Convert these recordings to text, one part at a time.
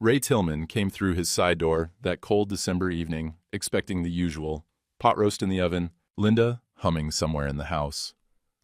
Ray Tillman came through his side door that cold December evening, expecting the usual. Pot roast in the oven, Linda humming somewhere in the house.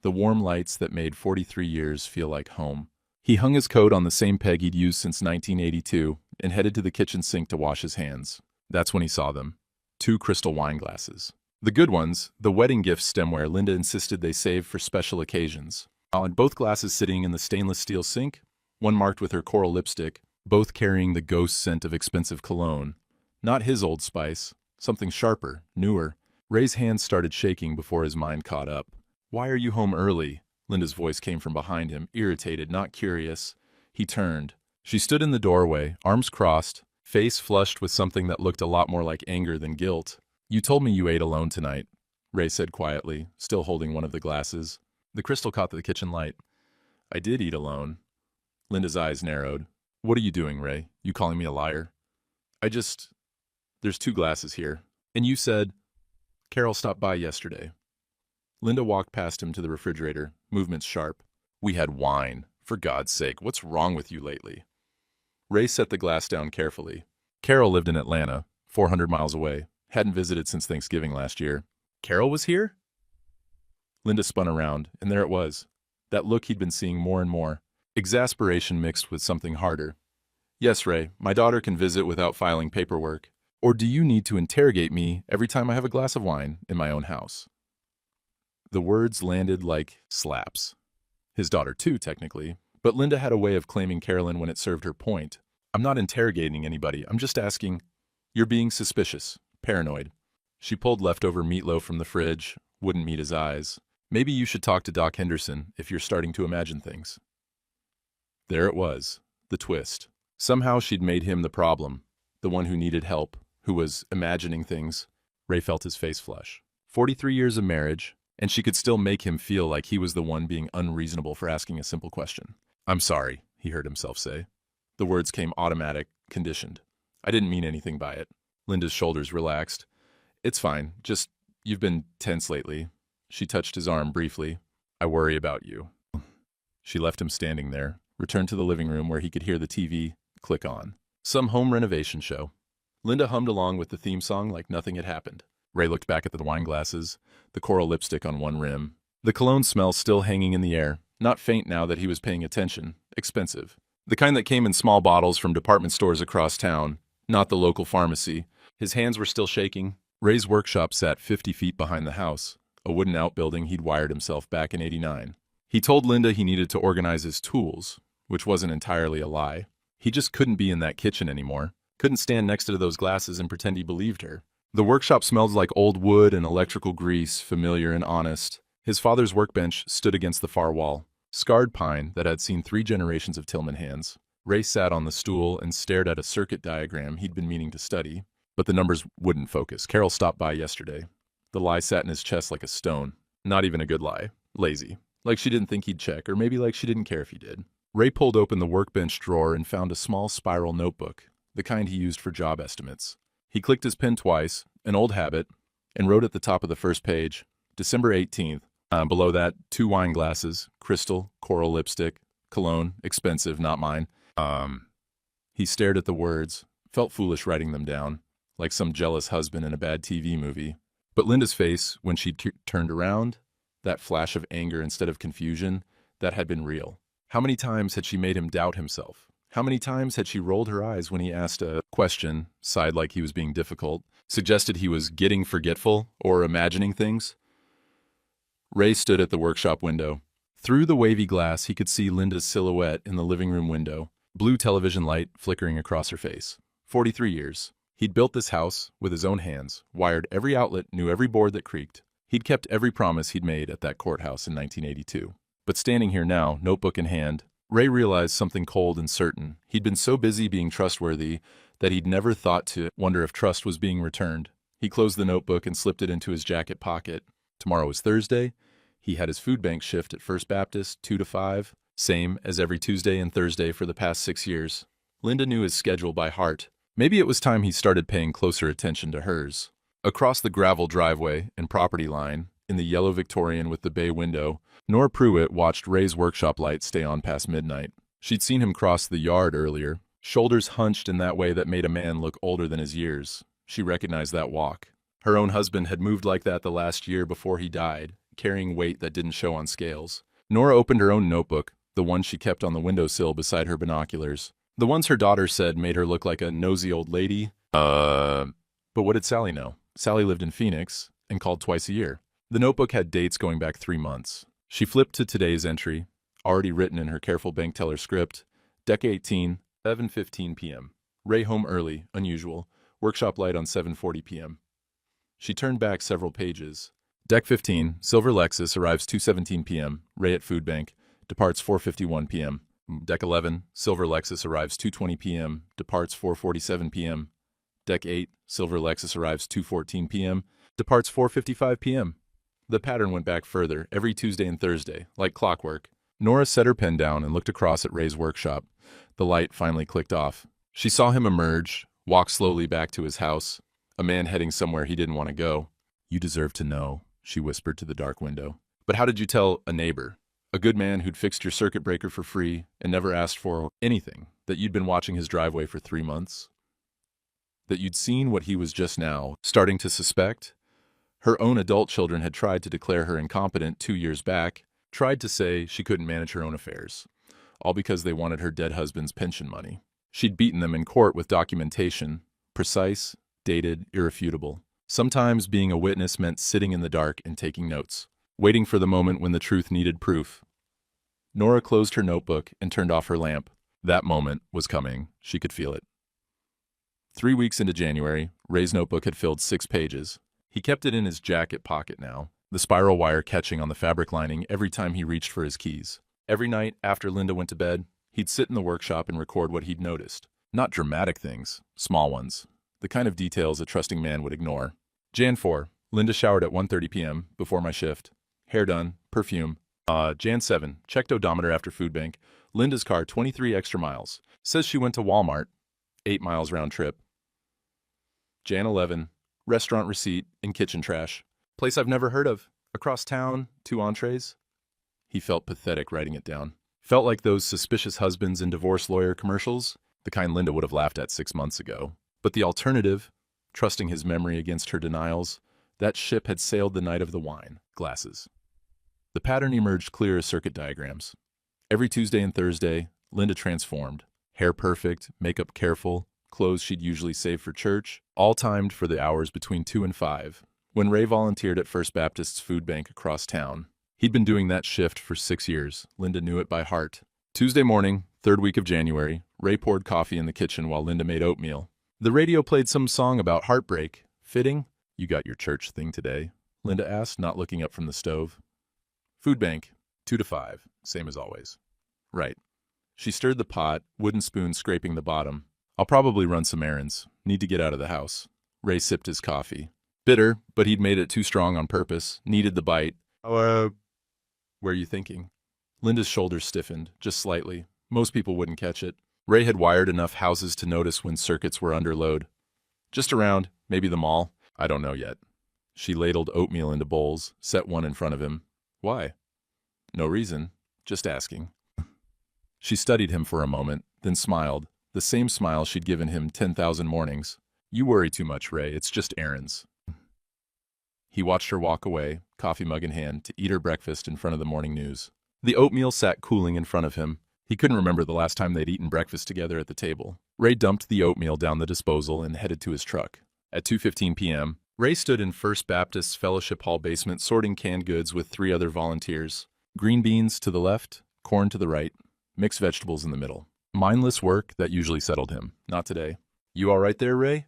The warm lights that made 43 years feel like home. He hung his coat on the same peg he'd used since 1982 and headed to the kitchen sink to wash his hands. That's when he saw them. 2 crystal wine glasses. The good ones, the wedding gift stemware Linda insisted they save for special occasions. And both glasses sitting in the stainless steel sink, one marked with her coral lipstick, both carrying the ghost scent of expensive cologne. Not his Old Spice, something sharper, newer. Ray's hands started shaking before his mind caught up. "Why are you home early?" Linda's voice came from behind him, irritated, not curious. He turned. She stood in the doorway, arms crossed, face flushed with something that looked a lot more like anger than guilt. "You told me you ate alone tonight," Ray said quietly, still holding one of the glasses. The crystal caught the kitchen light. "I did eat alone." Linda's eyes narrowed. "What are you doing, Ray? You calling me a liar?" There's 2 glasses here. And you said, Carol stopped by yesterday." Linda walked past him to the refrigerator, movements sharp. "We had wine. For God's sake, what's wrong with you lately?" Ray set the glass down carefully. Carol lived in Atlanta, 400 miles away. Hadn't visited since Thanksgiving last year. Carol was here? Linda spun around, and there it was. That look he'd been seeing more and more. Exasperation mixed with something harder. "Yes, Ray, my daughter can visit without filing paperwork. Or do you need to interrogate me every time I have a glass of wine in my own house?" The words landed like slaps. His daughter too, technically, but Linda had a way of claiming Carolyn when it served her point. "I'm not interrogating anybody, I'm just asking." "You're being suspicious, paranoid." She pulled leftover meatloaf from the fridge, wouldn't meet his eyes. "Maybe you should talk to Doc Henderson if you're starting to imagine things." There it was, the twist. Somehow she'd made him the problem, the one who needed help, who was imagining things. Ray felt his face flush. 43 years of marriage, and she could still make him feel like he was the one being unreasonable for asking a simple question. "I'm sorry," he heard himself say. The words came automatic, conditioned. "I didn't mean anything by it." Linda's shoulders relaxed. "It's fine, just, you've been tense lately." She touched his arm briefly. "I worry about you." She left him standing there, returned to the living room where he could hear the TV click on. Some home renovation show. Linda hummed along with the theme song like nothing had happened. Ray looked back at the wine glasses, the coral lipstick on one rim. The cologne smell still hanging in the air, not faint now that he was paying attention, expensive. The kind that came in small bottles from department stores across town, not the local pharmacy. His hands were still shaking. Ray's workshop sat 50 feet behind the house, a wooden outbuilding he'd wired himself back in '89. He told Linda he needed to organize his tools, which wasn't entirely a lie. He just couldn't be in that kitchen anymore. Couldn't stand next to those glasses and pretend he believed her. The workshop smelled like old wood and electrical grease, familiar and honest. His father's workbench stood against the far wall, scarred pine that had seen 3 generations of Tillman hands. Ray sat on the stool and stared at a circuit diagram he'd been meaning to study, but the numbers wouldn't focus. Carol stopped by yesterday. The lie sat in his chest like a stone. Not even a good lie. Lazy. Like she didn't think he'd check, or maybe like she didn't care if he did. Ray pulled open the workbench drawer and found a small spiral notebook, the kind he used for job estimates. He clicked his pen twice, an old habit, and wrote at the top of the first page, December 18th. Below that, 2 wine glasses, crystal, coral lipstick, cologne, expensive, not mine. He stared at the words, felt foolish writing them down, like some jealous husband in a bad TV movie. But Linda's face, when she turned around, that flash of anger instead of confusion, that had been real. How many times had she made him doubt himself? How many times had she rolled her eyes when he asked a question, sighed like he was being difficult, suggested he was getting forgetful or imagining things? Ray stood at the workshop window. Through the wavy glass, he could see Linda's silhouette in the living room window, blue television light flickering across her face. 43 years. He'd built this house with his own hands, wired every outlet, knew every board that creaked. He'd kept every promise he'd made at that courthouse in 1982. But standing here now, notebook in hand, Ray realized something cold and certain. He'd been so busy being trustworthy that he'd never thought to wonder if trust was being returned. He closed the notebook and slipped it into his jacket pocket. Tomorrow was Thursday. He had his food bank shift at First Baptist, 2 to 5, same as every Tuesday and Thursday for the past 6 years. Linda knew his schedule by heart. Maybe it was time he started paying closer attention to hers. Across the gravel driveway and property line, in the yellow Victorian with the bay window, Nora Pruitt watched Ray's workshop light stay on past midnight. She'd seen him cross the yard earlier, Shoulders hunched in that way that made a man look older than his years. She recognized that walk. Her own husband had moved like that the last year before he died, carrying weight that didn't show on scales. Nora opened her own notebook, the one she kept on the windowsill beside her binoculars. The ones her daughter said made her look like a nosy old lady. But what did Sally know? Sally lived in Phoenix and called twice a year. The notebook had dates going back 3 months. She flipped to today's entry, already written in her careful bank teller script. Deck 18, 7:15 p.m. Ray home early, unusual. Workshop light on 7:40 p.m. She turned back several pages. Deck 15, Silver Lexus, arrives 2:17 p.m. Ray at food bank, departs 4:51 p.m. Deck 11, Silver Lexus, arrives 2:20 p.m. Departs 4:47 p.m. Deck 8, Silver Lexus, arrives 2:14 p.m. Departs 4:55 p.m. The pattern went back further, every Tuesday and Thursday, like clockwork. Nora set her pen down and looked across at Ray's workshop. The light finally clicked off. She saw him emerge, walk slowly back to his house, a man heading somewhere he didn't want to go. "You deserve to know," she whispered to the dark window. "But how did you tell a neighbor? A good man who'd fixed your circuit breaker for free and never asked for anything, that you'd been watching his driveway for 3 months? That you'd seen what he was just now starting to suspect?" Her own adult children had tried to declare her incompetent 2 years back, tried to say she couldn't manage her own affairs, all because they wanted her dead husband's pension money. She'd beaten them in court with documentation, precise, dated, irrefutable. Sometimes being a witness meant sitting in the dark and taking notes, waiting for the moment when the truth needed proof. Nora closed her notebook and turned off her lamp. That moment was coming. She could feel it. 3 weeks into January, Ray's notebook had filled 6 pages. He kept it in his jacket pocket now, the spiral wire catching on the fabric lining every time he reached for his keys. Every night after Linda went to bed, he'd sit in the workshop and record what he'd noticed. Not dramatic things, small ones. The kind of details a trusting man would ignore. Jan 4, Linda showered at 1:30 p.m. before my shift. Hair done, perfume. Jan 7, checked odometer after food bank. Linda's car 23 extra miles. Says she went to Walmart, 8 miles round trip. Jan 11, restaurant receipt and kitchen trash. Place I've never heard of. Across town, 2 entrees. He felt pathetic writing it down. Felt like those suspicious husbands in divorce lawyer commercials, the kind Linda would have laughed at 6 months ago. But the alternative, trusting his memory against her denials, that ship had sailed the night of the wine glasses. The pattern emerged clear as circuit diagrams. Every Tuesday and Thursday, Linda transformed. Hair perfect, makeup careful, clothes she'd usually save for church, all timed for the hours between 2 and 5, when Ray volunteered at First Baptist's food bank across town. He'd been doing that shift for 6 years. Linda knew it by heart. Tuesday morning, 3rd week of January, Ray poured coffee in the kitchen while Linda made oatmeal. The radio played some song about heartbreak. Fitting? "You got your church thing today?" Linda asked, not looking up from the stove. Food bank, 2 to 5, same as always. Right. She stirred the pot, wooden spoon scraping the bottom. "I'll probably run some errands. Need to get out of the house." Ray sipped his coffee. Bitter, but he'd made it too strong on purpose. Needed the bite. Where are you thinking?" Linda's shoulders stiffened, just slightly. Most people wouldn't catch it. Ray had wired enough houses to notice when circuits were under load. "Just around, maybe the mall. I don't know yet." She ladled oatmeal into bowls, set one in front of him. "Why?" "No reason. Just asking." She studied him for a moment, then smiled, the same smile she'd given him 10,000 mornings. "You worry too much, Ray. It's just errands." He watched her walk away, coffee mug in hand, to eat her breakfast in front of the morning news. The oatmeal sat cooling in front of him. He couldn't remember the last time they'd eaten breakfast together at the table. Ray dumped the oatmeal down the disposal and headed to his truck. At 2:15 p.m., Ray stood in First Baptist's Fellowship Hall basement sorting canned goods with 3 other volunteers. Green beans to the left, corn to the right, mixed vegetables in the middle. Mindless work that usually settled him. Not today. "You all right there, Ray?"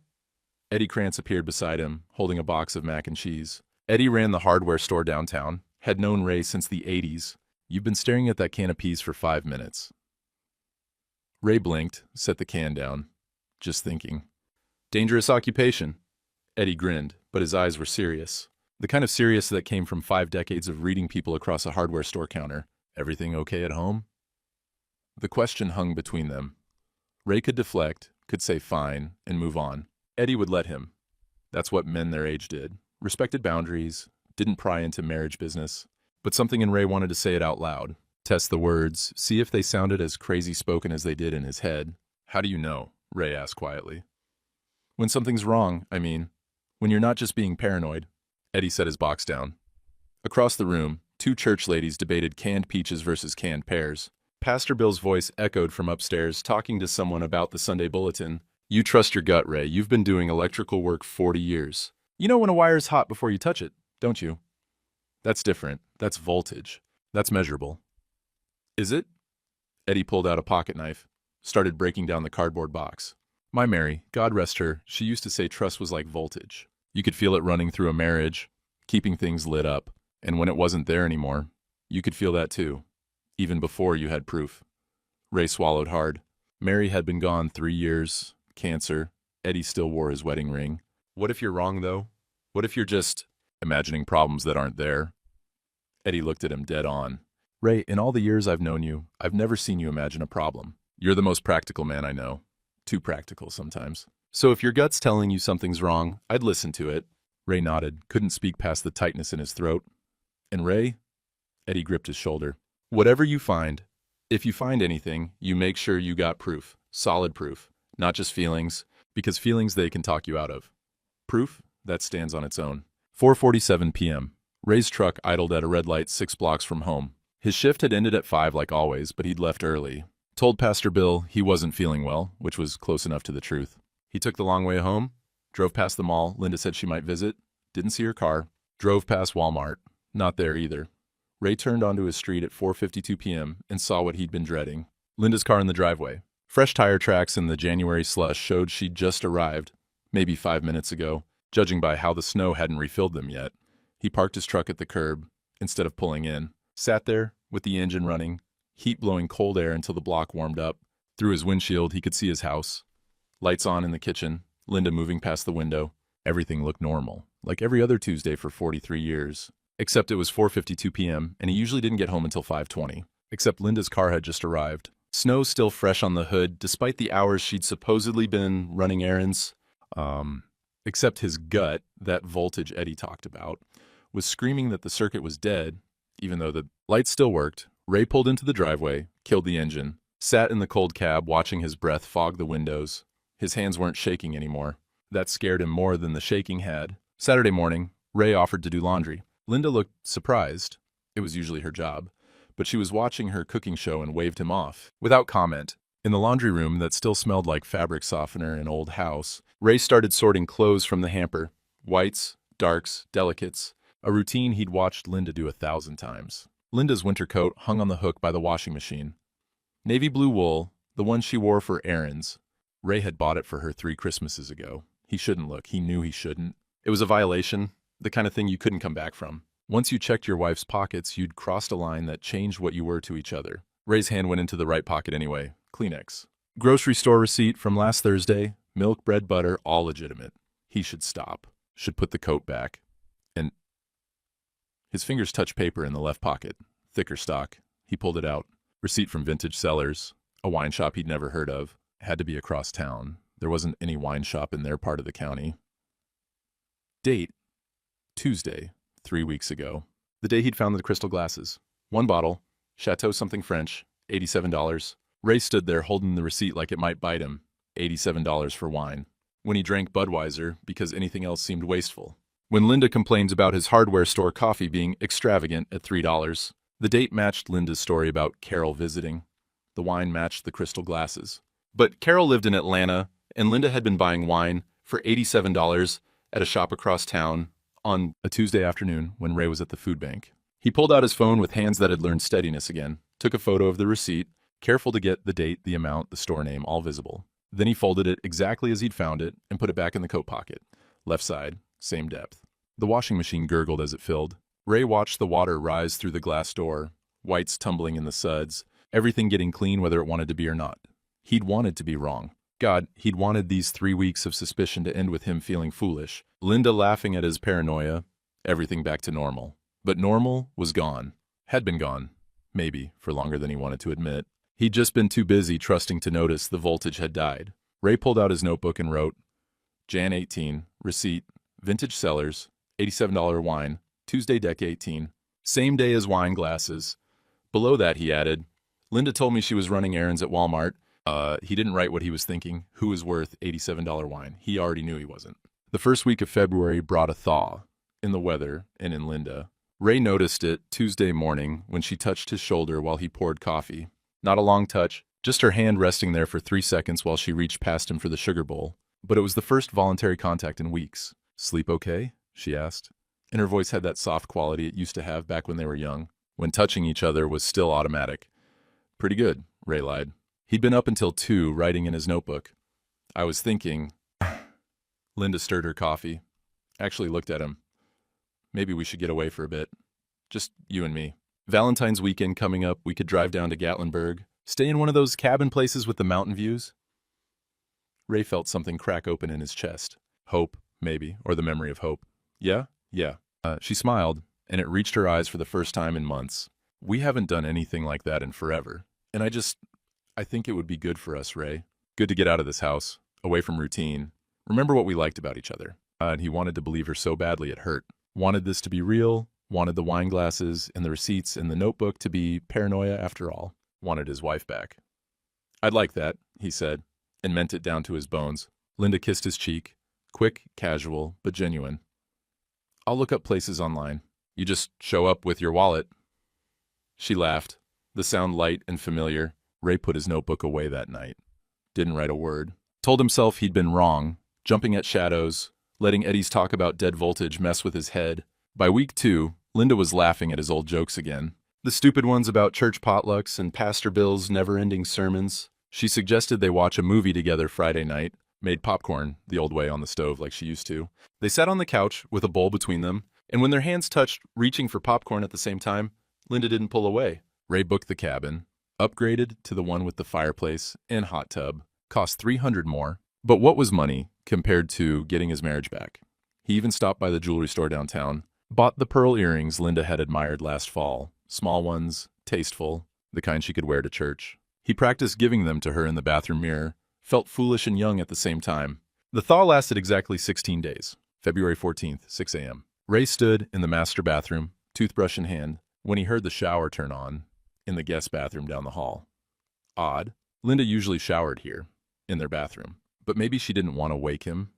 Eddie Krantz appeared beside him, holding a box of mac and cheese. Eddie ran the hardware store downtown, had known Ray since the 80s. "You've been staring at that can of peas for 5 minutes." Ray blinked, set the can down. "Just thinking." "Dangerous occupation." Eddie grinned, but his eyes were serious. The kind of serious that came from 5 decades of reading people across a hardware store counter. "Everything okay at home?" The question hung between them. Ray could deflect, could say fine, and move on. Eddie would let him. That's what men their age did. Respected boundaries, didn't pry into marriage business. But something in Ray wanted to say it out loud. Test the words, see if they sounded as crazy spoken as they did in his head. How do you know? Ray asked quietly. When something's wrong, I mean. When you're not just being paranoid. Eddie set his box down. Across the room, two church ladies debated canned peaches versus canned pears. Pastor Bill's voice echoed from upstairs, talking to someone about the Sunday bulletin. You trust your gut, Ray. You've been doing electrical work 40 years. You know when a wire's hot before you touch it, don't you? That's different. That's voltage. That's measurable. Is it? Eddie pulled out a pocket knife, started breaking down the cardboard box. My Mary, God rest her, she used to say trust was like voltage. You could feel it running through a marriage, keeping things lit up. And when it wasn't there anymore, you could feel that too, even before you had proof. Ray swallowed hard. Mary had been gone 3 years, cancer. Eddie still wore his wedding ring. What if you're wrong, though? What if you're just imagining problems that aren't there? Eddie looked at him dead on. Ray, in all the years I've known you, I've never seen you imagine a problem. You're the most practical man I know. Too practical sometimes. So if your gut's telling you something's wrong, I'd listen to it. Ray nodded, couldn't speak past the tightness in his throat. And Ray? Eddie gripped his shoulder. Whatever you find, if you find anything, you make sure you got proof. Solid proof. Not just feelings, because feelings they can talk you out of. Proof? That stands on its own. 4:47 p.m. Ray's truck idled at a red light 6 blocks from home. His shift had ended at 5 like always, but he'd left early. Told Pastor Bill he wasn't feeling well, which was close enough to the truth. He took the long way home, drove past the mall Linda said she might visit, didn't see her car, drove past Walmart, not there either. Ray turned onto his street at 4:52 p.m. and saw what he'd been dreading. Linda's car in the driveway. Fresh tire tracks in the January slush showed she'd just arrived, maybe 5 minutes ago, judging by how the snow hadn't refilled them yet. He parked his truck at the curb, instead of pulling in, sat there with the engine running, heat blowing cold air until the block warmed up. Through his windshield, he could see his house. Lights on in the kitchen, Linda moving past the window. Everything looked normal, like every other Tuesday for 43 years. Except it was 4:52 p.m., and he usually didn't get home until 5:20. Except Linda's car had just arrived. Snow still fresh on the hood, despite the hours she'd supposedly been running errands. Except his gut, that voltage Eddie talked about, was screaming that the circuit was dead, even though the lights still worked. Ray pulled into the driveway, killed the engine, sat in the cold cab watching his breath fog the windows. His hands weren't shaking anymore. That scared him more than the shaking had. Saturday morning, Ray offered to do laundry. Linda looked surprised. It was usually her job. But she was watching her cooking show and waved him off, without comment. In the laundry room that still smelled like fabric softener and old house, Ray started sorting clothes from the hamper. Whites, darks, delicates. A routine he'd watched Linda do 1,000 times. Linda's winter coat hung on the hook by the washing machine. Navy blue wool, the one she wore for errands. Ray had bought it for her 3 Christmases ago. He shouldn't look. He knew he shouldn't. It was a violation, the kind of thing you couldn't come back from. Once you checked your wife's pockets, you'd crossed a line that changed what you were to each other. Ray's hand went into the right pocket anyway. Kleenex. Grocery store receipt from last Thursday. Milk, bread, butter, all legitimate. He should stop. Should put the coat back. And his fingers touched paper in the left pocket. Thicker stock. He pulled it out. Receipt from Vintage Cellars. A wine shop he'd never heard of. Had to be across town. There wasn't any wine shop in their part of the county. Date. Tuesday. 3 weeks ago. The day he'd found the crystal glasses. 1 bottle. Chateau something French. $87. Ray stood there holding the receipt like it might bite him. $87 for wine. When he drank Budweiser because anything else seemed wasteful. When Linda complained about his hardware store coffee being extravagant at $3. The date matched Linda's story about Carol visiting. The wine matched the crystal glasses. But Carol lived in Atlanta, and Linda had been buying wine for $87 at a shop across town on a Tuesday afternoon when Ray was at the food bank. He pulled out his phone with hands that had learned steadiness again, took a photo of the receipt, careful to get the date, the amount, the store name, all visible. Then he folded it exactly as he'd found it and put it back in the coat pocket. Left side, same depth. The washing machine gurgled as it filled. Ray watched the water rise through the glass door, whites tumbling in the suds, everything getting clean whether it wanted to be or not. He'd wanted to be wrong. God, he'd wanted these 3 weeks of suspicion to end with him feeling foolish. Linda laughing at his paranoia, everything back to normal. But normal was gone. Had been gone. Maybe, for longer than he wanted to admit. He'd just been too busy trusting to notice the voltage had died. Ray pulled out his notebook and wrote, Jan 18, receipt, Vintage Cellars, $87 wine, Tuesday deck 18. Same day as wine glasses. Below that, he added, Linda told me she was running errands at Walmart, He didn't write what he was thinking. Who was worth $87 wine? He already knew he wasn't. The first week of February brought a thaw in the weather and in Linda. Ray noticed it Tuesday morning when she touched his shoulder while he poured coffee. Not a long touch, just her hand resting there for 3 seconds while she reached past him for the sugar bowl. But it was the first voluntary contact in weeks. "Sleep okay?" she asked. And her voice had that soft quality it used to have back when they were young, when touching each other was still automatic. "Pretty good," Ray lied. He'd been up until 2, writing in his notebook. "I was thinking..." Linda stirred her coffee, actually looked at him. "Maybe we should get away for a bit. Just you and me. Valentine's weekend coming up, we could drive down to Gatlinburg, stay in one of those cabin places with the mountain views." Ray felt something crack open in his chest. Hope, maybe, or the memory of hope. "Yeah? Yeah." She smiled, and it reached her eyes for the first time in months. "We haven't done anything like that in forever. And I think it would be good for us, Ray. Good to get out of this house, away from routine. Remember what we liked about each other." And he wanted to believe her so badly it hurt. Wanted this to be real, wanted the wine glasses and the receipts and the notebook to be paranoia after all. Wanted his wife back. "I'd like that," he said, and meant it down to his bones. Linda kissed his cheek. Quick, casual, but genuine. "I'll look up places online. You just show up with your wallet." She laughed, the sound light and familiar. Ray put his notebook away that night. Didn't write a word. Told himself he'd been wrong, jumping at shadows, letting Eddie's talk about dead voltage mess with his head. By week 2, Linda was laughing at his old jokes again. The stupid ones about church potlucks and Pastor Bill's never-ending sermons. She suggested they watch a movie together Friday night, made popcorn the old way on the stove like she used to. They sat on the couch with a bowl between them, and when their hands touched, reaching for popcorn at the same time, Linda didn't pull away. Ray booked the cabin, upgraded to the one with the fireplace and hot tub. Cost $300 more. But what was money compared to getting his marriage back? He even stopped by the jewelry store downtown, bought the pearl earrings Linda had admired last fall. Small ones, tasteful, the kind she could wear to church. He practiced giving them to her in the bathroom mirror, felt foolish and young at the same time. The thaw lasted exactly 16 days. February 14th, 6 a.m. Ray stood in the master bathroom, toothbrush in hand, when he heard the shower turn on in the guest bathroom down the hall. Odd. Linda usually showered here, in their bathroom. But maybe she didn't want to wake him,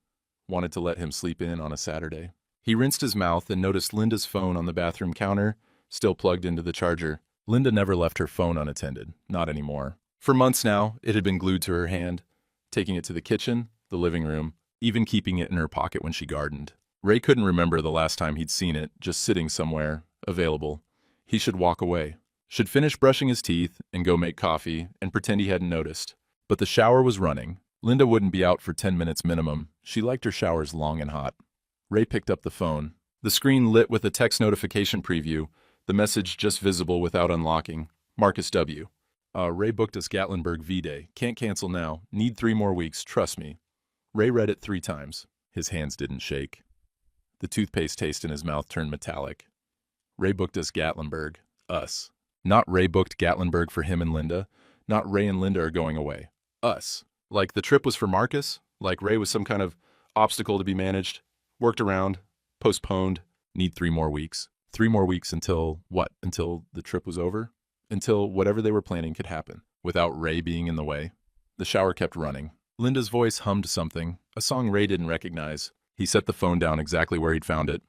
wanted to let him sleep in on a Saturday. He rinsed his mouth and noticed Linda's phone on the bathroom counter, still plugged into the charger. Linda never left her phone unattended, not anymore. For months now, it had been glued to her hand, taking it to the kitchen, the living room, even keeping it in her pocket when she gardened. Ray couldn't remember the last time he'd seen it, just sitting somewhere, available. He should walk away. Should finish brushing his teeth and go make coffee and pretend he hadn't noticed. But the shower was running. Linda wouldn't be out for 10 minutes minimum. She liked her showers long and hot. Ray picked up the phone. The screen lit with a text notification preview, the message just visible without unlocking. Marcus W. Ray booked us Gatlinburg V-Day. Can't cancel now. Need 3 more weeks. Trust me. Ray read it 3 times. His hands didn't shake. The toothpaste taste in his mouth turned metallic. Ray booked us Gatlinburg. Us. Not Ray booked Gatlinburg for him and Linda. Not Ray and Linda are going away. Us. Like the trip was for Marcus? Like Ray was some kind of obstacle to be managed? Worked around? Postponed? Need 3 more weeks? 3 more weeks until what? Until the trip was over? Until whatever they were planning could happen, without Ray being in the way? The shower kept running. Linda's voice hummed something, a song Ray didn't recognize. He set the phone down exactly where he'd found it,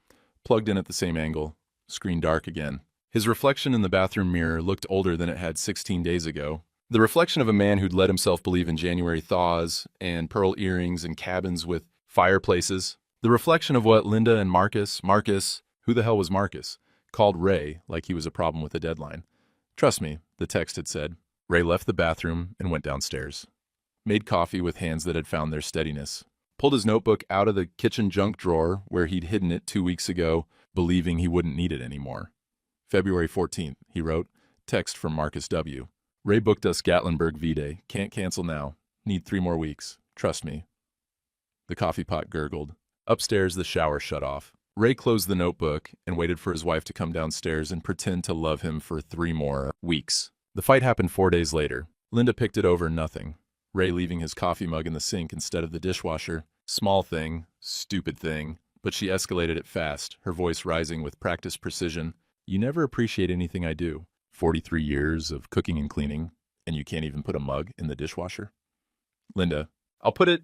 plugged in at the same angle, screen dark again. His reflection in the bathroom mirror looked older than it had 16 days ago. The reflection of a man who'd let himself believe in January thaws and pearl earrings and cabins with fireplaces. The reflection of what Linda and Marcus, who the hell was Marcus, called Ray like he was a problem with a deadline. Trust me, the text had said. Ray left the bathroom and went downstairs. Made coffee with hands that had found their steadiness. Pulled his notebook out of the kitchen junk drawer where he'd hidden it 2 weeks ago, believing he wouldn't need it anymore. February 14th, he wrote, text from Marcus W. Ray booked us Gatlinburg V-Day. Can't cancel now. Need 3 more weeks. Trust me. The coffee pot gurgled. Upstairs, the shower shut off. Ray closed the notebook and waited for his wife to come downstairs and pretend to love him for 3 more weeks. The fight happened 4 days later. Linda picked it over nothing. Ray leaving his coffee mug in the sink instead of the dishwasher. Small thing, stupid thing, but she escalated it fast, her voice rising with practiced precision. You never appreciate anything I do. 43 years of cooking and cleaning. And you can't even put a mug in the dishwasher? Linda, I'll put it...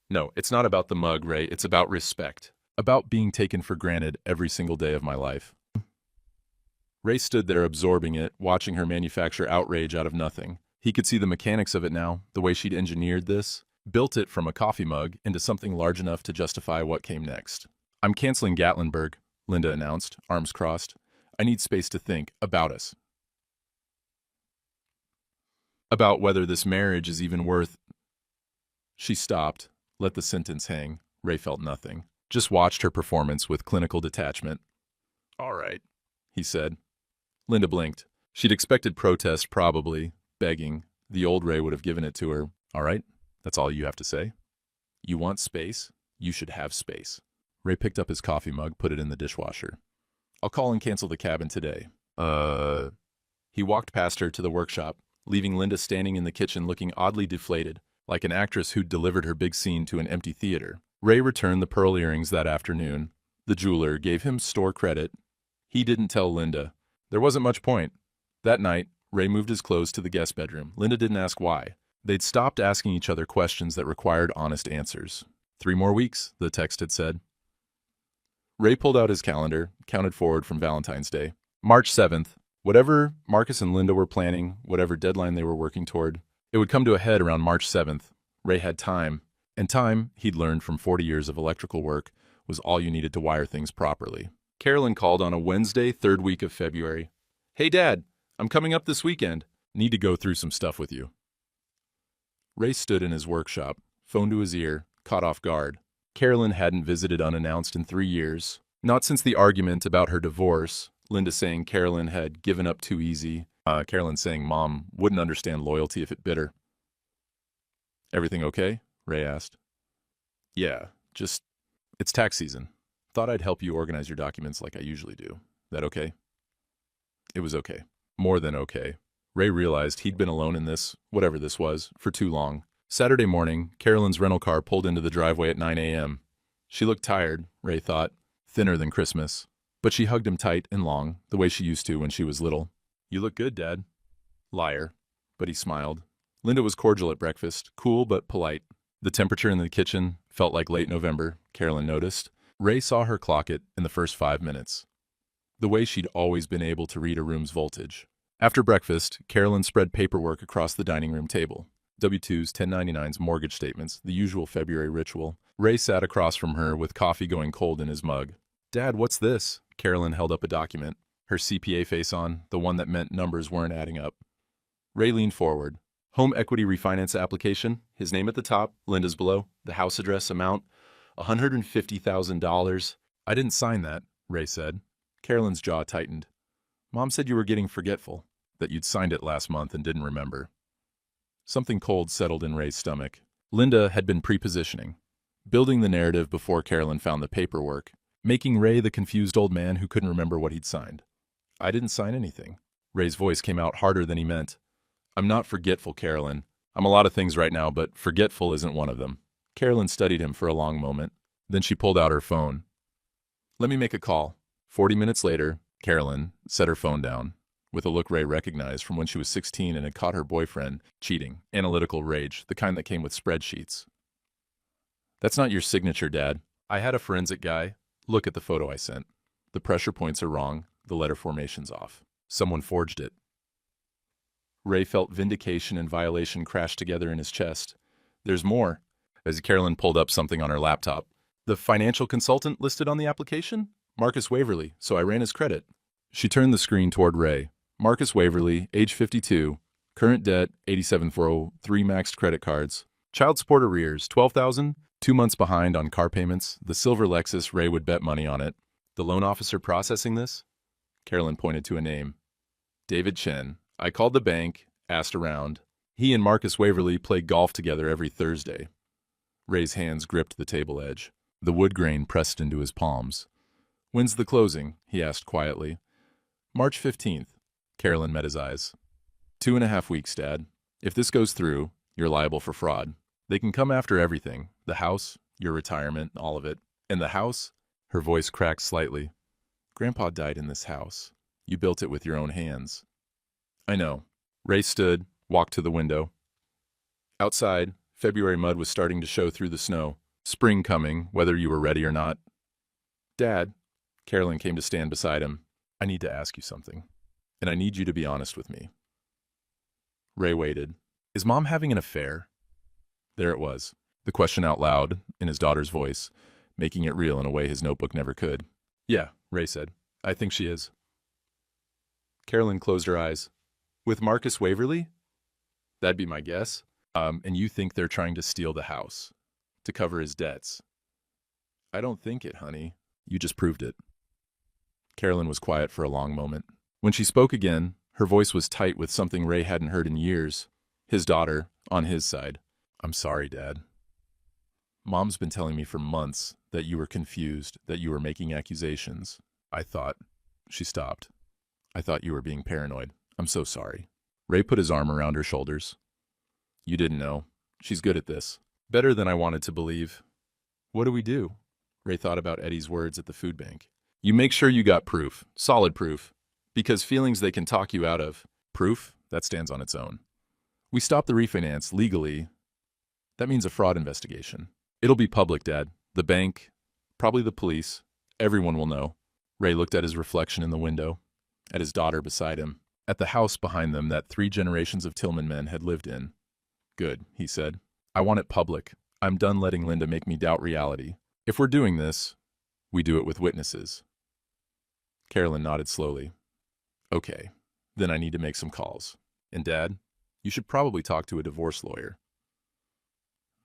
No, it's not about the mug, Ray. It's about respect. About being taken for granted every single day of my life. Ray stood there absorbing it, watching her manufacture outrage out of nothing. He could see the mechanics of it now, the way she'd engineered this, built it from a coffee mug into something large enough to justify what came next. I'm canceling Gatlinburg, Linda announced, arms crossed. I need space to think about us. About whether this marriage is even worth... She stopped, let the sentence hang. Ray felt nothing. Just watched her performance with clinical detachment. All right, he said. Linda blinked. She'd expected protest, probably, begging. The old Ray would have given it to her. All right, that's all you have to say? You want space? You should have space. Ray picked up his coffee mug, put it in the dishwasher. I'll call and cancel the cabin today. He walked past her to the workshop, leaving Linda standing in the kitchen looking oddly deflated, like an actress who'd delivered her big scene to an empty theater. Ray returned the pearl earrings that afternoon. The jeweler gave him store credit. He didn't tell Linda. There wasn't much point. That night, Ray moved his clothes to the guest bedroom. Linda didn't ask why. They'd stopped asking each other questions that required honest answers. 3 more weeks, the text had said. Ray pulled out his calendar, counted forward from Valentine's Day. March 7th. Whatever Marcus and Linda were planning, whatever deadline they were working toward, it would come to a head around March 7th. Ray had time. And time, he'd learned from 40 years of electrical work, was all you needed to wire things properly. Carolyn called on a Wednesday, 3rd week of February. Hey, Dad, I'm coming up this weekend. Need to go through some stuff with you. Ray stood in his workshop, phone to his ear, caught off guard. Carolyn hadn't visited unannounced in 3 years. Not since the argument about her divorce, Linda saying Carolyn had given up too easy, Carolyn saying Mom wouldn't understand loyalty if it bit her. Everything okay? Ray asked. Yeah, just... It's tax season. Thought I'd help you organize your documents like I usually do. That okay? It was okay. More than okay. Ray realized he'd been alone in this, whatever this was, for too long. Saturday morning, Carolyn's rental car pulled into the driveway at 9 a.m. She looked tired, Ray thought, thinner than Christmas. But she hugged him tight and long, the way she used to when she was little. You look good, Dad. Liar. But he smiled. Linda was cordial at breakfast, cool but polite. The temperature in the kitchen felt like late November, Carolyn noticed. Ray saw her clock it in the first 5 minutes. The way she'd always been able to read a room's voltage. After breakfast, Carolyn spread paperwork across the dining room table. W-2s, 1099s, mortgage statements, the usual February ritual. Ray sat across from her with coffee going cold in his mug. Dad, what's this? Carolyn held up a document, her CPA face on, the one that meant numbers weren't adding up. Ray leaned forward. Home equity refinance application, his name at the top, Linda's below, the house address amount, $150,000. I didn't sign that, Ray said. Carolyn's jaw tightened. Mom said you were getting forgetful, that you'd signed it last month and didn't remember. Something cold settled in Ray's stomach. Linda had been prepositioning, building the narrative before Carolyn found the paperwork, making Ray the confused old man who couldn't remember what he'd signed. I didn't sign anything. Ray's voice came out harder than he meant. I'm not forgetful, Carolyn. I'm a lot of things right now, but forgetful isn't one of them. Carolyn studied him for a long moment. Then she pulled out her phone. Let me make a call. 40 minutes later, Carolyn set her phone down, with a look Ray recognized from when she was 16 and had caught her boyfriend cheating, analytical rage, the kind that came with spreadsheets. That's not your signature, Dad. I had a forensic guy. Look at the photo I sent. The pressure points are wrong, the letter formation's off. Someone forged it. Ray felt vindication and violation crash together in his chest. There's more, as Carolyn pulled up something on her laptop. The financial consultant listed on the application? Marcus Waverly, so I ran his credit. She turned the screen toward Ray. Marcus Waverly, age 52, current debt, $87,403, 3 maxed credit cards. Child support arrears, $12,000, 2 months behind on car payments. The silver Lexus, Ray would bet money on it. The loan officer processing this? Carolyn pointed to a name. David Chen. I called the bank, asked around. He and Marcus Waverly play golf together every Thursday. Ray's hands gripped the table edge. The wood grain pressed into his palms. When's the closing? He asked quietly. March 15th. Carolyn met his eyes. 2.5 weeks, Dad. If this goes through, you're liable for fraud. They can come after everything. The house, your retirement, all of it. And the house? Her voice cracked slightly. Grandpa died in this house. You built it with your own hands. I know. Ray stood, walked to the window. Outside, February mud was starting to show through the snow. Spring coming, whether you were ready or not. Dad, Carolyn came to stand beside him. I need to ask you something, and I need you to be honest with me. Ray waited. Is Mom having an affair? There it was, the question out loud in his daughter's voice, making it real in a way his notebook never could. Yeah, Ray said. I think she is. Carolyn closed her eyes. With Marcus Waverly? That'd be my guess. And you think they're trying to steal the house, to cover his debts? I don't think it, honey. You just proved it. Carolyn was quiet for a long moment. When she spoke again, her voice was tight with something Ray hadn't heard in years. His daughter, on his side. I'm sorry, Dad. Mom's been telling me for months that you were confused, that you were making accusations. I thought... She stopped. I thought you were being paranoid. I'm so sorry. Ray put his arm around her shoulders. You didn't know. She's good at this. Better than I wanted to believe. What do we do? Ray thought about Eddie's words at the food bank. You make sure you got proof. Solid proof. Because feelings they can talk you out of. Proof? That stands on its own. We stop the refinance legally. That means a fraud investigation. It'll be public, Dad. The bank, probably the police. Everyone will know. Ray looked at his reflection in the window, at his daughter beside him, at the house behind them that 3 generations of Tillman men had lived in. Good, he said. I want it public. I'm done letting Linda make me doubt reality. If we're doing this, we do it with witnesses. Carolyn nodded slowly. Okay, then I need to make some calls. And Dad, you should probably talk to a divorce lawyer.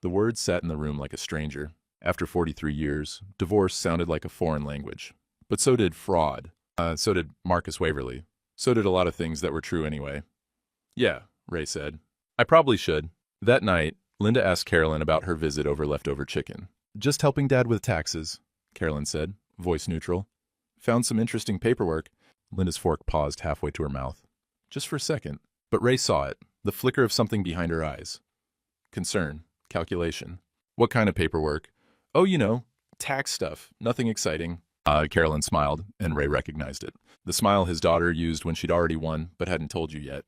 The words sat in the room like a stranger. After 43 years, divorce sounded like a foreign language. But so did fraud. So did Marcus Waverly. So did a lot of things that were true anyway. Yeah, Ray said. I probably should. That night, Linda asked Carolyn about her visit over leftover chicken. Just helping Dad with taxes, Carolyn said, voice neutral. Found some interesting paperwork. Linda's fork paused halfway to her mouth. Just for a second. But Ray saw it, the flicker of something behind her eyes. Concern. Calculation. What kind of paperwork? Oh, you know, tax stuff. Nothing exciting. Carolyn smiled, and Ray recognized it. The smile his daughter used when she'd already won, but hadn't told you yet.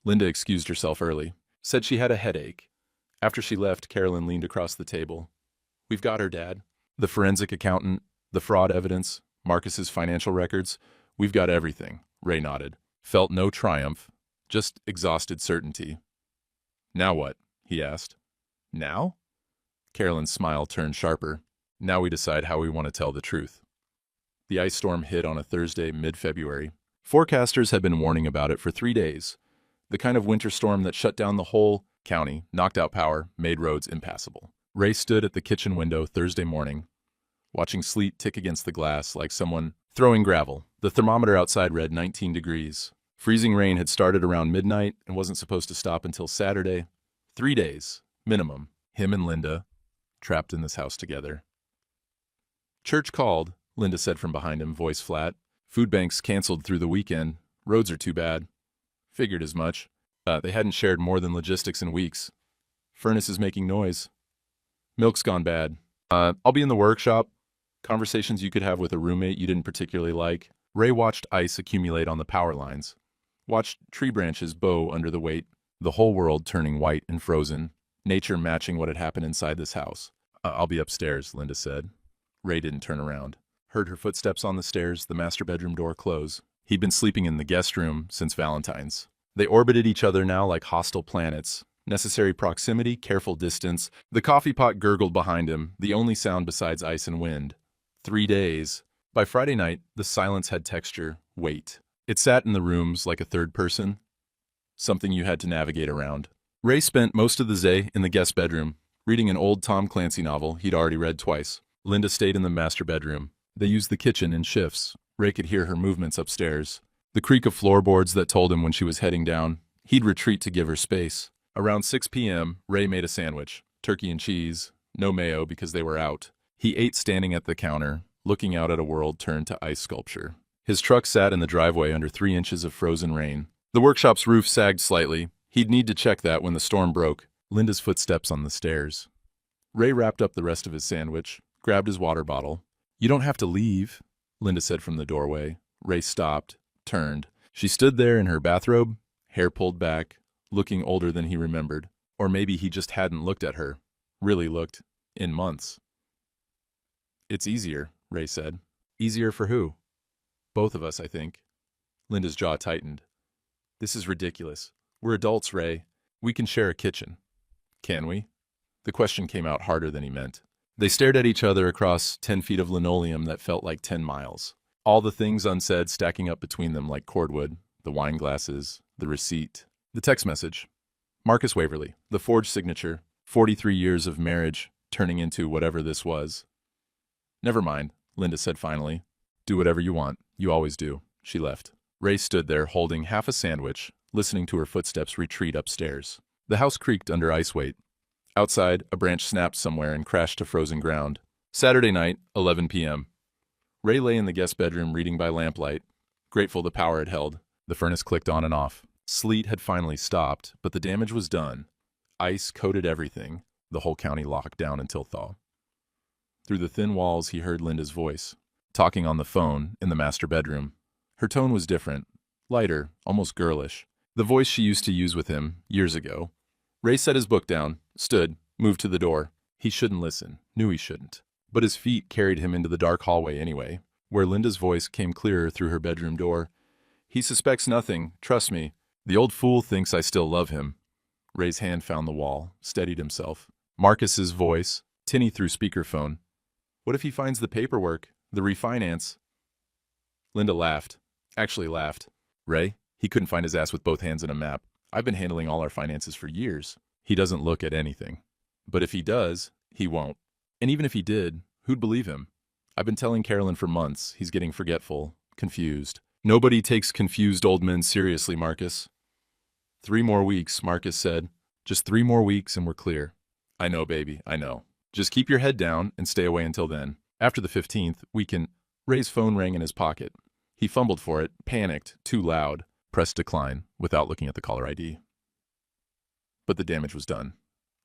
Linda excused herself early. Said she had a headache. After she left, Carolyn leaned across the table. We've got her, Dad. The forensic accountant, the fraud evidence, Marcus's financial records. We've got everything. Ray nodded. Felt no triumph, just exhausted certainty. Now what? He asked. Now? Carolyn's smile turned sharper. Now we decide how we want to tell the truth. The ice storm hit on a Thursday, mid-February. Forecasters had been warning about it for 3 days. The kind of winter storm that shut down the whole county, knocked out power, made roads impassable. Ray stood at the kitchen window Thursday morning, watching sleet tick against the glass like someone throwing gravel. The thermometer outside read 19 degrees. Freezing rain had started around midnight and wasn't supposed to stop until Saturday. 3 days, minimum. Him and Linda, trapped in this house together. Church called, Linda said from behind him, voice flat. Food banks canceled through the weekend. Roads are too bad. Figured as much. They hadn't shared more than logistics in weeks. Furnace is making noise. Milk's gone bad. I'll be in the workshop. Conversations you could have with a roommate you didn't particularly like. Ray watched ice accumulate on the power lines. Watched tree branches bow under the weight. The whole world turning white and frozen. Nature matching what had happened inside this house. I'll be upstairs, Linda said. Ray didn't turn around. Heard her footsteps on the stairs, the master bedroom door close. He'd been sleeping in the guest room since Valentine's. They orbited each other now like hostile planets. Necessary proximity, careful distance. The coffee pot gurgled behind him, the only sound besides ice and wind. 3 days. By Friday night, the silence had texture, weight. It sat in the rooms like a third person. Something you had to navigate around. Ray spent most of the day in the guest bedroom, reading an old Tom Clancy novel he'd already read twice. Linda stayed in the master bedroom. They used the kitchen in shifts. Ray could hear her movements upstairs. The creak of floorboards that told him when she was heading down. He'd retreat to give her space. Around 6 p.m., Ray made a sandwich. Turkey and cheese. No mayo because they were out. He ate standing at the counter, looking out at a world turned to ice sculpture. His truck sat in the driveway under 3 inches of frozen rain. The workshop's roof sagged slightly. He'd need to check that when the storm broke. Linda's footsteps on the stairs. Ray wrapped up the rest of his sandwich, grabbed his water bottle. You don't have to leave, Linda said from the doorway. Ray stopped, turned. She stood there in her bathrobe, hair pulled back, looking older than he remembered. Or maybe he just hadn't looked at her. Really looked. In months. It's easier, Ray said. Easier for who? Both of us, I think. Linda's jaw tightened. This is ridiculous. We're adults, Ray. We can share a kitchen. Can we? The question came out harder than he meant. They stared at each other across 10 feet of linoleum that felt like 10 miles. All the things unsaid stacking up between them like cordwood, the wine glasses, the receipt, the text message. Marcus Waverly, the forged signature, 43 years of marriage turning into whatever this was. Never mind, Linda said finally. Do whatever you want. You always do. She left. Ray stood there holding half a sandwich, listening to her footsteps retreat upstairs. The house creaked under ice weight. Outside, a branch snapped somewhere and crashed to frozen ground. Saturday night, 11 p.m. Ray lay in the guest bedroom reading by lamplight, grateful the power had held. The furnace clicked on and off. Sleet had finally stopped, but the damage was done. Ice coated everything, the whole county locked down until thaw. Through the thin walls, he heard Linda's voice, talking on the phone in the master bedroom. Her tone was different, lighter, almost girlish. The voice she used to use with him years ago. Ray set his book down, stood, moved to the door. He shouldn't listen, knew he shouldn't. But his feet carried him into the dark hallway anyway, where Linda's voice came clearer through her bedroom door. He suspects nothing, trust me. The old fool thinks I still love him. Ray's hand found the wall, steadied himself. Marcus's voice, tinny through speakerphone. What if he finds the paperwork, the refinance? Linda laughed. Actually laughed. Ray, he couldn't find his ass with both hands in a map. I've been handling all our finances for years. He doesn't look at anything. But if he does, he won't. And even if he did, who'd believe him? I've been telling Carolyn for months he's getting forgetful, confused. Nobody takes confused old men seriously, Marcus. 3 more weeks, Marcus said. Just 3 more weeks and we're clear. I know, baby, I know. Just keep your head down and stay away until then. After the 15th, we can... Ray's phone rang in his pocket. He fumbled for it, panicked, too loud, pressed decline without looking at the caller ID. But the damage was done.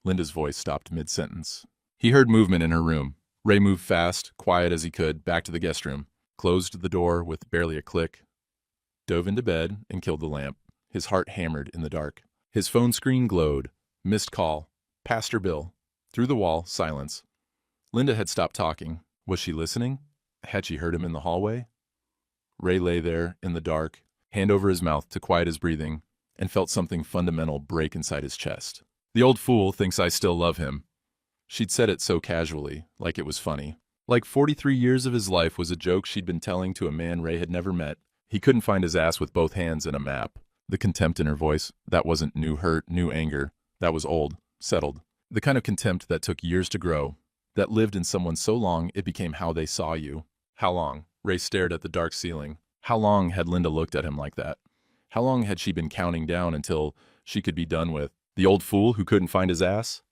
Linda's voice stopped mid-sentence. He heard movement in her room. Ray moved fast, quiet as he could, back to the guest room, closed the door with barely a click, dove into bed, and killed the lamp. His heart hammered in the dark. His phone screen glowed. Missed call. Pastor Bill. Through the wall, silence. Linda had stopped talking. Was she listening? Had she heard him in the hallway? Ray lay there, in the dark, hand over his mouth to quiet his breathing, and felt something fundamental break inside his chest. The old fool thinks I still love him. She'd said it so casually, like it was funny. Like 43 years of his life was a joke she'd been telling to a man Ray had never met. He couldn't find his ass with both hands in a map. The contempt in her voice, that wasn't new hurt, new anger. That was old, settled. The kind of contempt that took years to grow, that lived in someone so long it became how they saw you. How long? Ray stared at the dark ceiling. How long had Linda looked at him like that? How long had she been counting down until she could be done with the old fool who couldn't find his ass?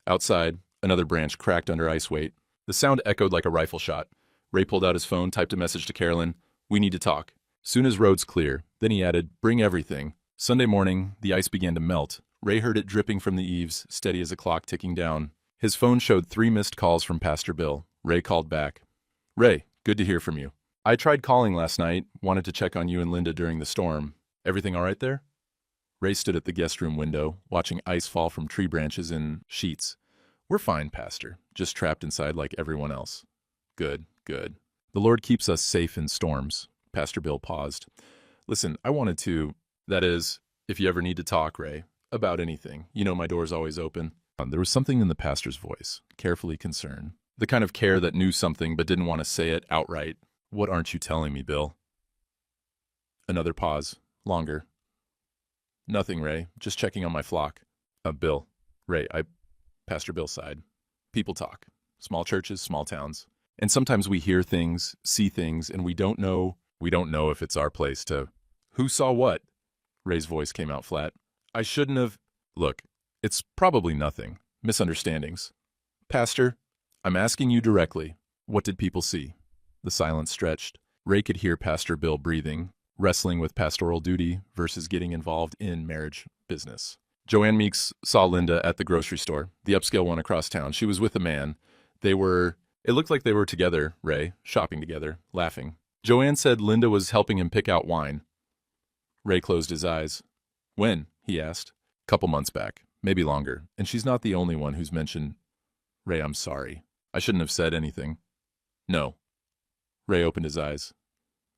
Outside, another branch cracked under ice weight. The sound echoed like a rifle shot. Ray pulled out his phone, typed a message to Carolyn. We need to talk. Soon as road's clear. Then he added, bring everything. Sunday morning, the ice began to melt. Ray heard it dripping from the eaves, steady as a clock ticking down. His phone showed 3 missed calls from Pastor Bill. Ray called back. Ray, good to hear from you. I tried calling last night, wanted to check on you and Linda during the storm. Everything all right there? Ray stood at the guest room window, watching ice fall from tree branches in sheets. We're fine, Pastor, just trapped inside like everyone else. Good, good. The Lord keeps us safe in storms. Pastor Bill paused. Listen, I wanted to, that is, if you ever need to talk, Ray, about anything. You know my door's always open. There was something in the pastor's voice, carefully concerned. The kind of care that knew something but didn't want to say it outright. What aren't you telling me, Bill? Another pause. Longer. Nothing, Ray. Just checking on my flock. Bill. Ray, Pastor Bill sighed. People talk. Small churches, small towns. And sometimes we hear things, see things, and we don't know if it's our place to... Who saw what? Ray's voice came out flat. I shouldn't have... Look, it's probably nothing. Misunderstandings. Pastor, I'm asking you directly. What did people see? The silence stretched. Ray could hear Pastor Bill breathing, wrestling with pastoral duty versus getting involved in marriage business. Joanne Meeks saw Linda at the grocery store, the upscale one across town. She was with a man. It looked like they were together, Ray, shopping together, laughing. Joanne said Linda was helping him pick out wine. Ray closed his eyes. When? He asked. Couple months back, maybe longer, and she's not the only one who's mentioned. Ray, I'm sorry. I shouldn't have said anything. No. Ray opened his eyes.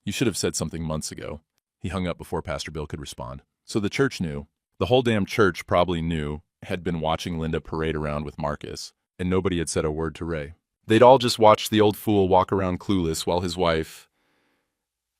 You should have said something months ago. He hung up before Pastor Bill could respond. So the church knew. The whole damn church probably knew, had been watching Linda parade around with Marcus, and nobody had said a word to Ray. They'd all just watched the old fool walk around clueless while his wife...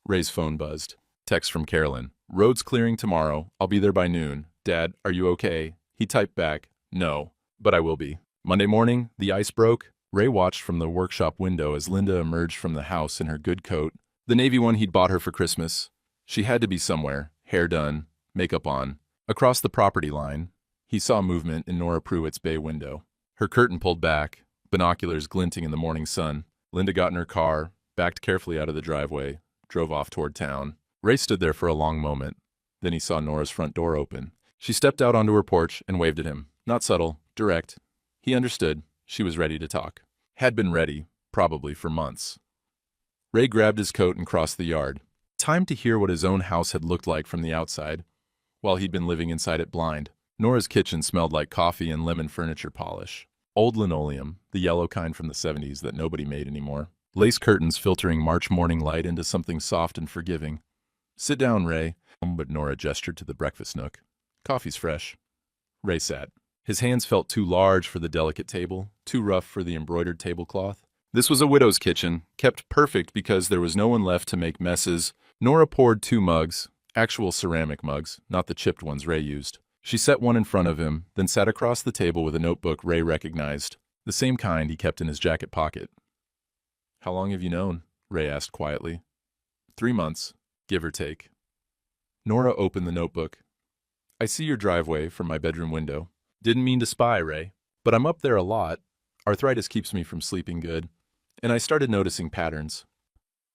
Ray's phone buzzed. Text from Carolyn. Road's clearing tomorrow. I'll be there by noon. Dad, are you okay? He typed back, no, but I will be. Monday morning, the ice broke. Ray watched from the workshop window as Linda emerged from the house in her good coat, the navy one he'd bought her for Christmas. She had to be somewhere, hair done, makeup on. Across the property line, he saw movement in Nora Pruitt's bay window. Her curtain pulled back, binoculars glinting in the morning sun. Linda got in her car, backed carefully out of the driveway, drove off toward town. Ray stood there for a long moment. Then he saw Nora's front door open. She stepped out onto her porch and waved at him. Not subtle, direct. He understood. She was ready to talk. Had been ready, probably for months. Ray grabbed his coat and crossed the yard. Time to hear what his own house had looked like from the outside, while he'd been living inside it blind. Nora's kitchen smelled like coffee and lemon furniture polish. Old linoleum, the yellow kind from the 70s that nobody made anymore. Lace curtains filtering March morning light into something soft and forgiving. Sit down, Ray. But Nora gestured to the breakfast nook. Coffee's fresh. Ray sat. His hands felt too large for the delicate table, too rough for the embroidered tablecloth. This was a widow's kitchen, kept perfect because there was no one left to make messes. Nora poured 2 mugs, actual ceramic mugs, not the chipped ones Ray used. She set one in front of him, then sat across the table with a notebook Ray recognized, the same kind he kept in his jacket pocket. How long have you known? Ray asked quietly. 3 months, give or take. Nora opened the notebook. I see your driveway from my bedroom window. Didn't mean to spy, Ray, but I'm up there a lot. Arthritis keeps me from sleeping good, and I started noticing patterns.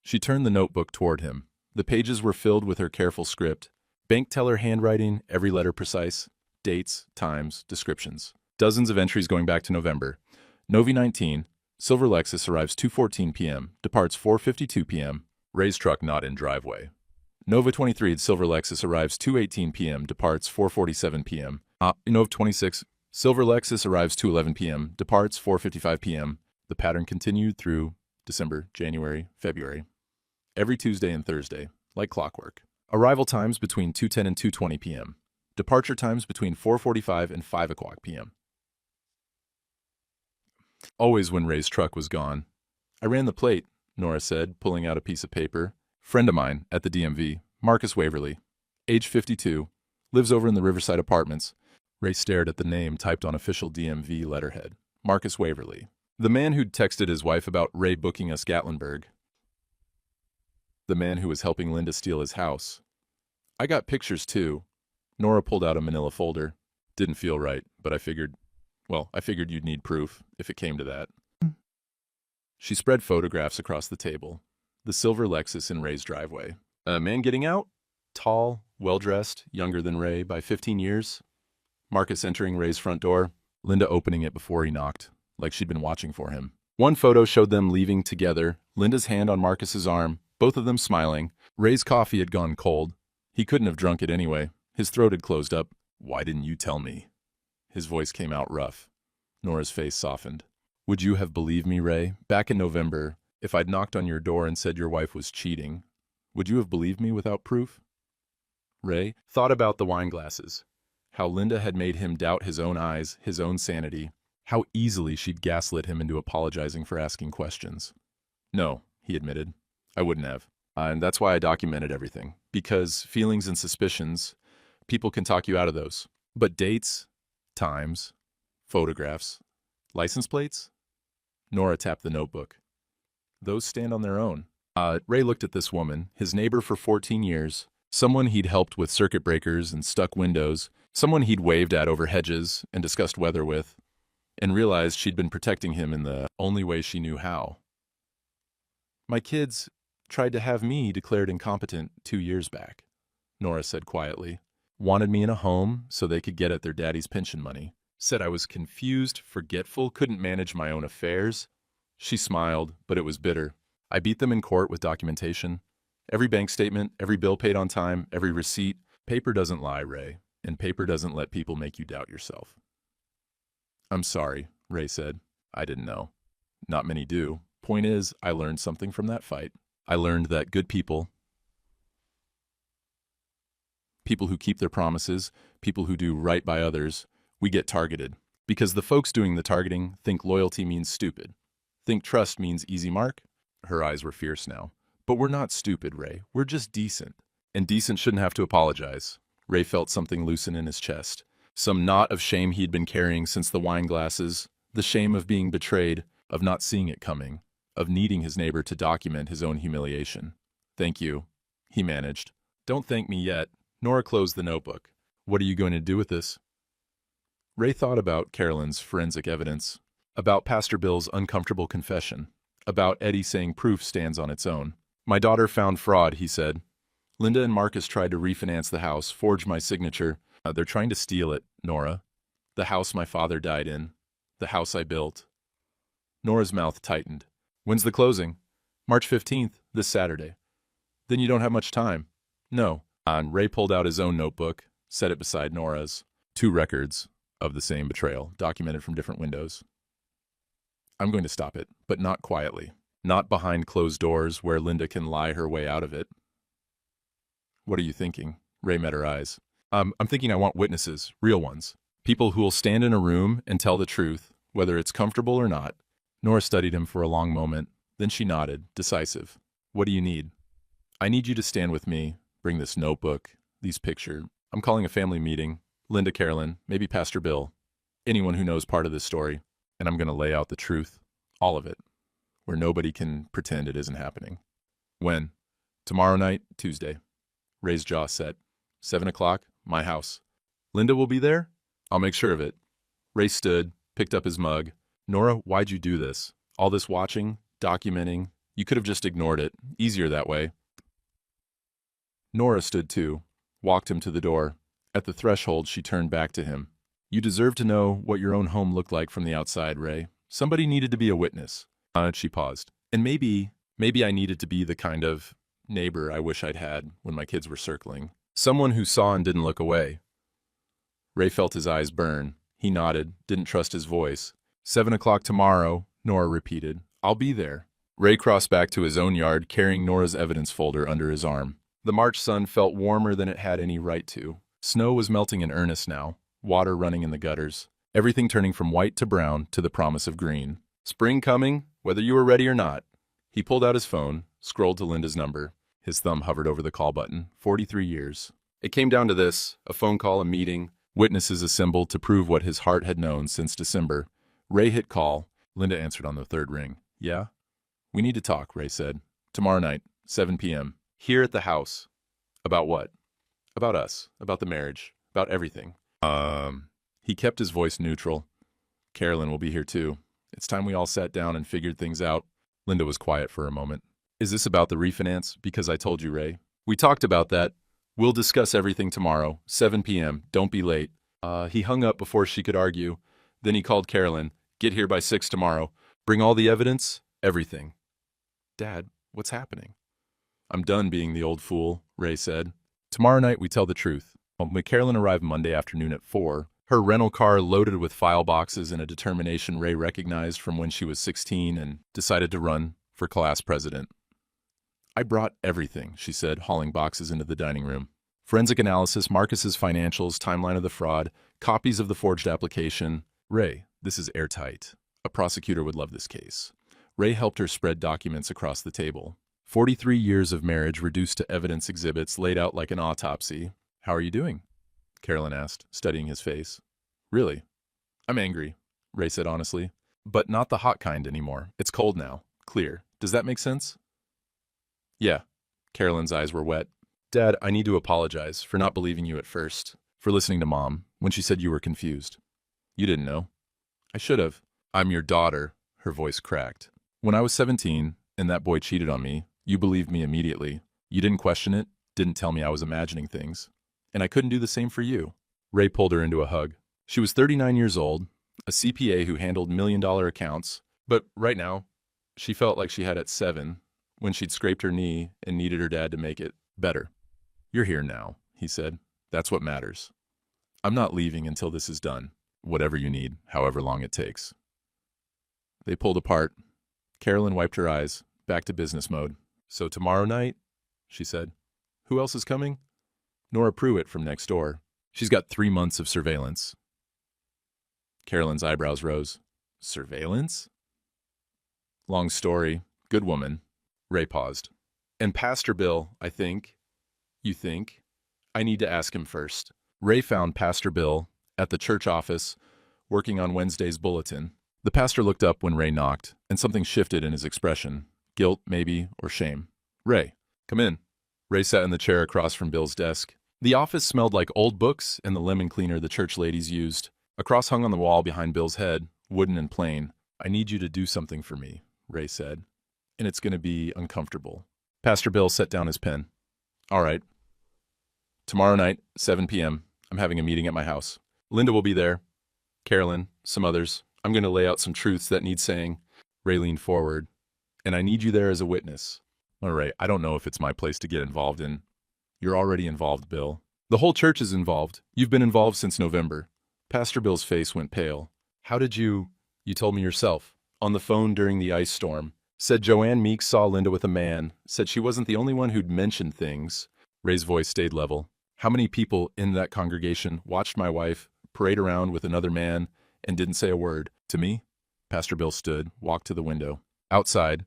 She turned the notebook toward him. The pages were filled with her careful script. Bank teller handwriting, every letter precise. Dates, times, descriptions. Dozens of entries going back to November. Novi 19, silver Lexus arrives 2:14 p.m., departs 4:52 p.m. Ray's truck not in driveway. Nova 23, silver Lexus arrives 2:18 p.m., departs 4:47 p.m. Nova 26, silver Lexus arrives 2:11 p.m., departs 4:55 p.m. The pattern continued through December, January, February. Every Tuesday and Thursday, like clockwork. Arrival times between 2:10 and 2:20 p.m. Departure times between 4:45 and 5 o'clock p.m. Always when Ray's truck was gone. I ran the plate, Nora said, pulling out a piece of paper. Friend of mine at the DMV, Marcus Waverly. Age 52, lives over in the Riverside Apartments. Ray stared at the name typed on official DMV letterhead. Marcus Waverly. The man who'd texted his wife about Ray booking us Gatlinburg. The man who was helping Linda steal his house. I got pictures too. Nora pulled out a manila folder. Didn't feel right, but I figured you'd need proof, if it came to that. She spread photographs across the table. The silver Lexus in Ray's driveway. A man getting out? Tall, well-dressed, younger than Ray by 15 years. Marcus entering Ray's front door. Linda opening it before he knocked, like she'd been watching for him. One photo showed them leaving together, Linda's hand on Marcus's arm, both of them smiling. Ray's coffee had gone cold. He couldn't have drunk it anyway. His throat had closed up. Why didn't you tell me? His voice came out rough. Nora's face softened. Would you have believed me, Ray? Back in November, if I'd knocked on your door and said your wife was cheating, would you have believed me without proof? Ray thought about the wine glasses. How Linda had made him doubt his own eyes, his own sanity. How easily she'd gaslit him into apologizing for asking questions. No, he admitted. I wouldn't have. And that's why I documented everything. Because feelings and suspicions, people can talk you out of those. But dates, times, photographs, license plates? Nora tapped the notebook. Those stand on their own. Ray looked at this woman, his neighbor for 14 years, someone he'd helped with circuit breakers and stuck windows, someone he'd waved at over hedges and discussed weather with, and realized she'd been protecting him in the only way she knew how. My kids tried to have me declared incompetent 2 years back, Nora said quietly. Wanted me in a home so they could get at their daddy's pension money. Said I was confused, forgetful, couldn't manage my own affairs. She smiled, but it was bitter. I beat them in court with documentation. Every bank statement, every bill paid on time, every receipt. Paper doesn't lie, Ray. And paper doesn't let people make you doubt yourself. I'm sorry, Ray said. I didn't know. Not many do. Point is, I learned something from that fight. I learned that good people who keep their promises, people who do right by others, we get targeted. Because the folks doing the targeting think loyalty means stupid. Think trust means easy mark? Her eyes were fierce now. But we're not stupid, Ray. We're just decent. And decent shouldn't have to apologize. Ray felt something loosen in his chest. Some knot of shame he'd been carrying since the wine glasses. The shame of being betrayed, of not seeing it coming, of needing his neighbor to document his own humiliation. Thank you, he managed. Don't thank me yet. Nora closed the notebook. What are you going to do with this? Ray thought about Carolyn's forensic evidence, about Pastor Bill's uncomfortable confession, about Eddie saying proof stands on its own. My daughter found fraud, he said. Linda and Marcus tried to refinance the house, forge my signature. They're trying to steal it, Nora. The house my father died in. The house I built. Nora's mouth tightened. When's the closing? March 15th, this Saturday. Then you don't have much time. No. And Ray pulled out his own notebook, set it beside Nora's. 2 records of the same betrayal, documented from different windows. I'm going to stop it, but not quietly. Not behind closed doors where Linda can lie her way out of it. What are you thinking? Ray met her eyes. I'm thinking I want witnesses, real ones. People who will stand in a room and tell the truth, whether it's comfortable or not. Nora studied him for a long moment. Then she nodded, decisive. What do you need? I need you to stand with me, bring this notebook, these pictures. I'm calling a family meeting. Linda, Carolyn, maybe Pastor Bill. Anyone who knows part of this story. And I'm going to lay out the truth. All of it. Where nobody can pretend it isn't happening. When? Tomorrow night, Tuesday. Ray's jaw set. 7 o'clock, my house. Linda will be there? I'll make sure of it. Ray stood, picked up his mug. Nora, why'd you do this? All this watching, documenting. You could have just ignored it. Easier that way. Nora stood too, walked him to the door. At the threshold, she turned back to him. You deserve to know what your own home looked like from the outside, Ray. Somebody needed to be a witness. She paused. And maybe I needed to be the kind of neighbor I wish I'd had when my kids were circling. Someone who saw and didn't look away. Ray felt his eyes burn. He nodded, didn't trust his voice. 7 o'clock tomorrow, Nora repeated. I'll be there. Ray crossed back to his own yard, carrying Nora's evidence folder under his arm. The March sun felt warmer than it had any right to. Snow was melting in earnest now, water running in the gutters, everything turning from white to brown to the promise of green. Spring coming, whether you were ready or not. He pulled out his phone, scrolled to Linda's number. His thumb hovered over the call button. 43 years. It came down to this, a phone call, a meeting, witnesses assembled to prove what his heart had known since December. Ray hit call. Linda answered on the 3rd ring. Yeah? We need to talk, Ray said. Tomorrow night, 7 p.m. Here at the house. About what? About us. About the marriage. About everything. He kept his voice neutral. Carolyn will be here too. It's time we all sat down and figured things out. Linda was quiet for a moment. Is this about the refinance? Because I told you, Ray. We talked about that. We'll discuss everything tomorrow, 7 p.m. Don't be late. He hung up before she could argue. Then he called Carolyn. Get here by 6 tomorrow. Bring all the evidence, everything. Dad, what's happening? I'm done being the old fool, Ray said. Tomorrow night we tell the truth. When Carolyn arrived Monday afternoon at 4, her rental car loaded with file boxes and a determination Ray recognized from when she was 16 and decided to run for class president. I brought everything, she said, hauling boxes into the dining room. Forensic analysis, Marcus's financials, timeline of the fraud, copies of the forged application. Ray, this is airtight. A prosecutor would love this case. Ray helped her spread documents across the table. 43 years of marriage reduced to evidence exhibits laid out like an autopsy. How are you doing? Carolyn asked, studying his face. Really? I'm angry, Ray said honestly. But not the hot kind anymore. It's cold now. Clear. Does that make sense? Yeah. Carolyn's eyes were wet. Dad, I need to apologize for not believing you at first, for listening to Mom when she said you were confused. You didn't know. I should have. I'm your daughter, her voice cracked. When I was 17 and that boy cheated on me, you believed me immediately. You didn't question it, didn't tell me I was imagining things. And I couldn't do the same for you. Ray pulled her into a hug. She was 39 years old, a CPA who handled million-dollar accounts, but right now, she felt like she had at 7 when she'd scraped her knee and needed her dad to make it better. You're here now, he said. That's what matters. I'm not leaving until this is done. Whatever you need, however long it takes. They pulled apart. Carolyn wiped her eyes, back to business mode. So tomorrow night, she said. Who else is coming? Nora Pruitt from next door. She's got 3 months of surveillance. Carolyn's eyebrows rose. Surveillance? Long story. Good woman. Ray paused. And Pastor Bill, I think. You think? I need to ask him first. Ray found Pastor Bill at the church office, working on Wednesday's bulletin. The pastor looked up when Ray knocked, and something shifted in his expression. Guilt, maybe, or shame. Ray, come in. Ray sat in the chair across from Bill's desk. The office smelled like old books and the lemon cleaner the church ladies used. A cross hung on the wall behind Bill's head, wooden and plain. I need you to do something for me, Ray said, and it's going to be uncomfortable. Pastor Bill set down his pen. All right. Tomorrow night, 7 p.m., I'm having a meeting at my house. Linda will be there. Carolyn, some others. I'm going to lay out some truths that need saying. Ray leaned forward. And I need you there as a witness. All right, I don't know if it's my place to get involved in. You're already involved, Bill. The whole church is involved. You've been involved since November. Pastor Bill's face went pale. How did you told me yourself. On the phone during the ice storm. Said Joanne Meeks saw Linda with a man. Said she wasn't the only one who'd mentioned things. Ray's voice stayed level. How many people in that congregation watched my wife parade around with another man and didn't say a word? To me? Pastor Bill stood, walked to the window. Outside,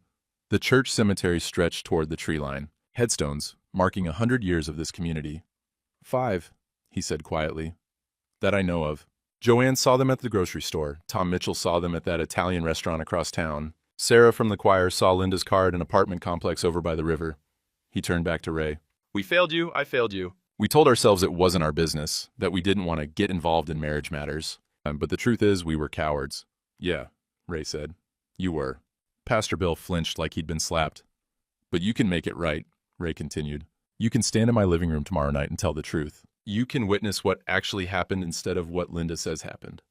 the church cemetery stretched toward the tree line. Headstones, marking 100 years of this community. 5, he said quietly. That I know of. Joanne saw them at the grocery store. Tom Mitchell saw them at that Italian restaurant across town. Sarah from the choir saw Linda's car at an apartment complex over by the river. He turned back to Ray. We failed you, I failed you. We told ourselves it wasn't our business, that we didn't want to get involved in marriage matters. But the truth is, we were cowards. Yeah, Ray said. You were. Pastor Bill flinched like he'd been slapped. But you can make it right, Ray continued. You can stand in my living room tomorrow night and tell the truth. You can witness what actually happened instead of what Linda says happened.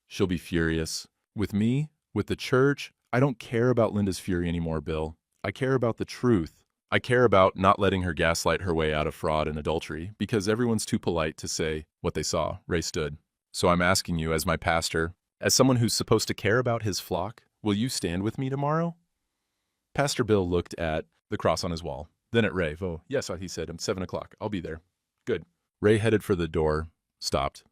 She'll be furious. With me, with the church, I don't care about Linda's fury anymore, Bill. I care about the truth. I care about not letting her gaslight her way out of fraud and adultery, because everyone's too polite to say what they saw. Ray stood. So I'm asking you, as my pastor, as someone who's supposed to care about his flock, will you stand with me tomorrow? Pastor Bill looked at the cross on his wall, then at Ray. Oh, yes, he said, 7 o'clock. I'll be there. Good. Ray headed for the door, stopped.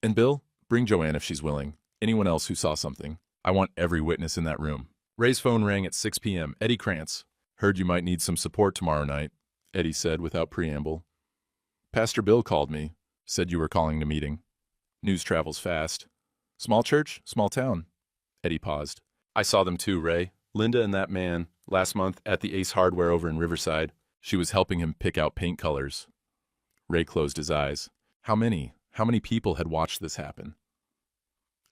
And Bill, bring Joanne if she's willing. Anyone else who saw something. I want every witness in that room. Ray's phone rang at 6 p.m. Eddie Krantz. Heard you might need some support tomorrow night, Eddie said without preamble. Pastor Bill called me, said you were calling the meeting. News travels fast. Small church, small town. Eddie paused. I saw them too, Ray. Linda and that man, last month at the Ace Hardware over in Riverside. She was helping him pick out paint colors. Ray closed his eyes. How many people had watched this happen?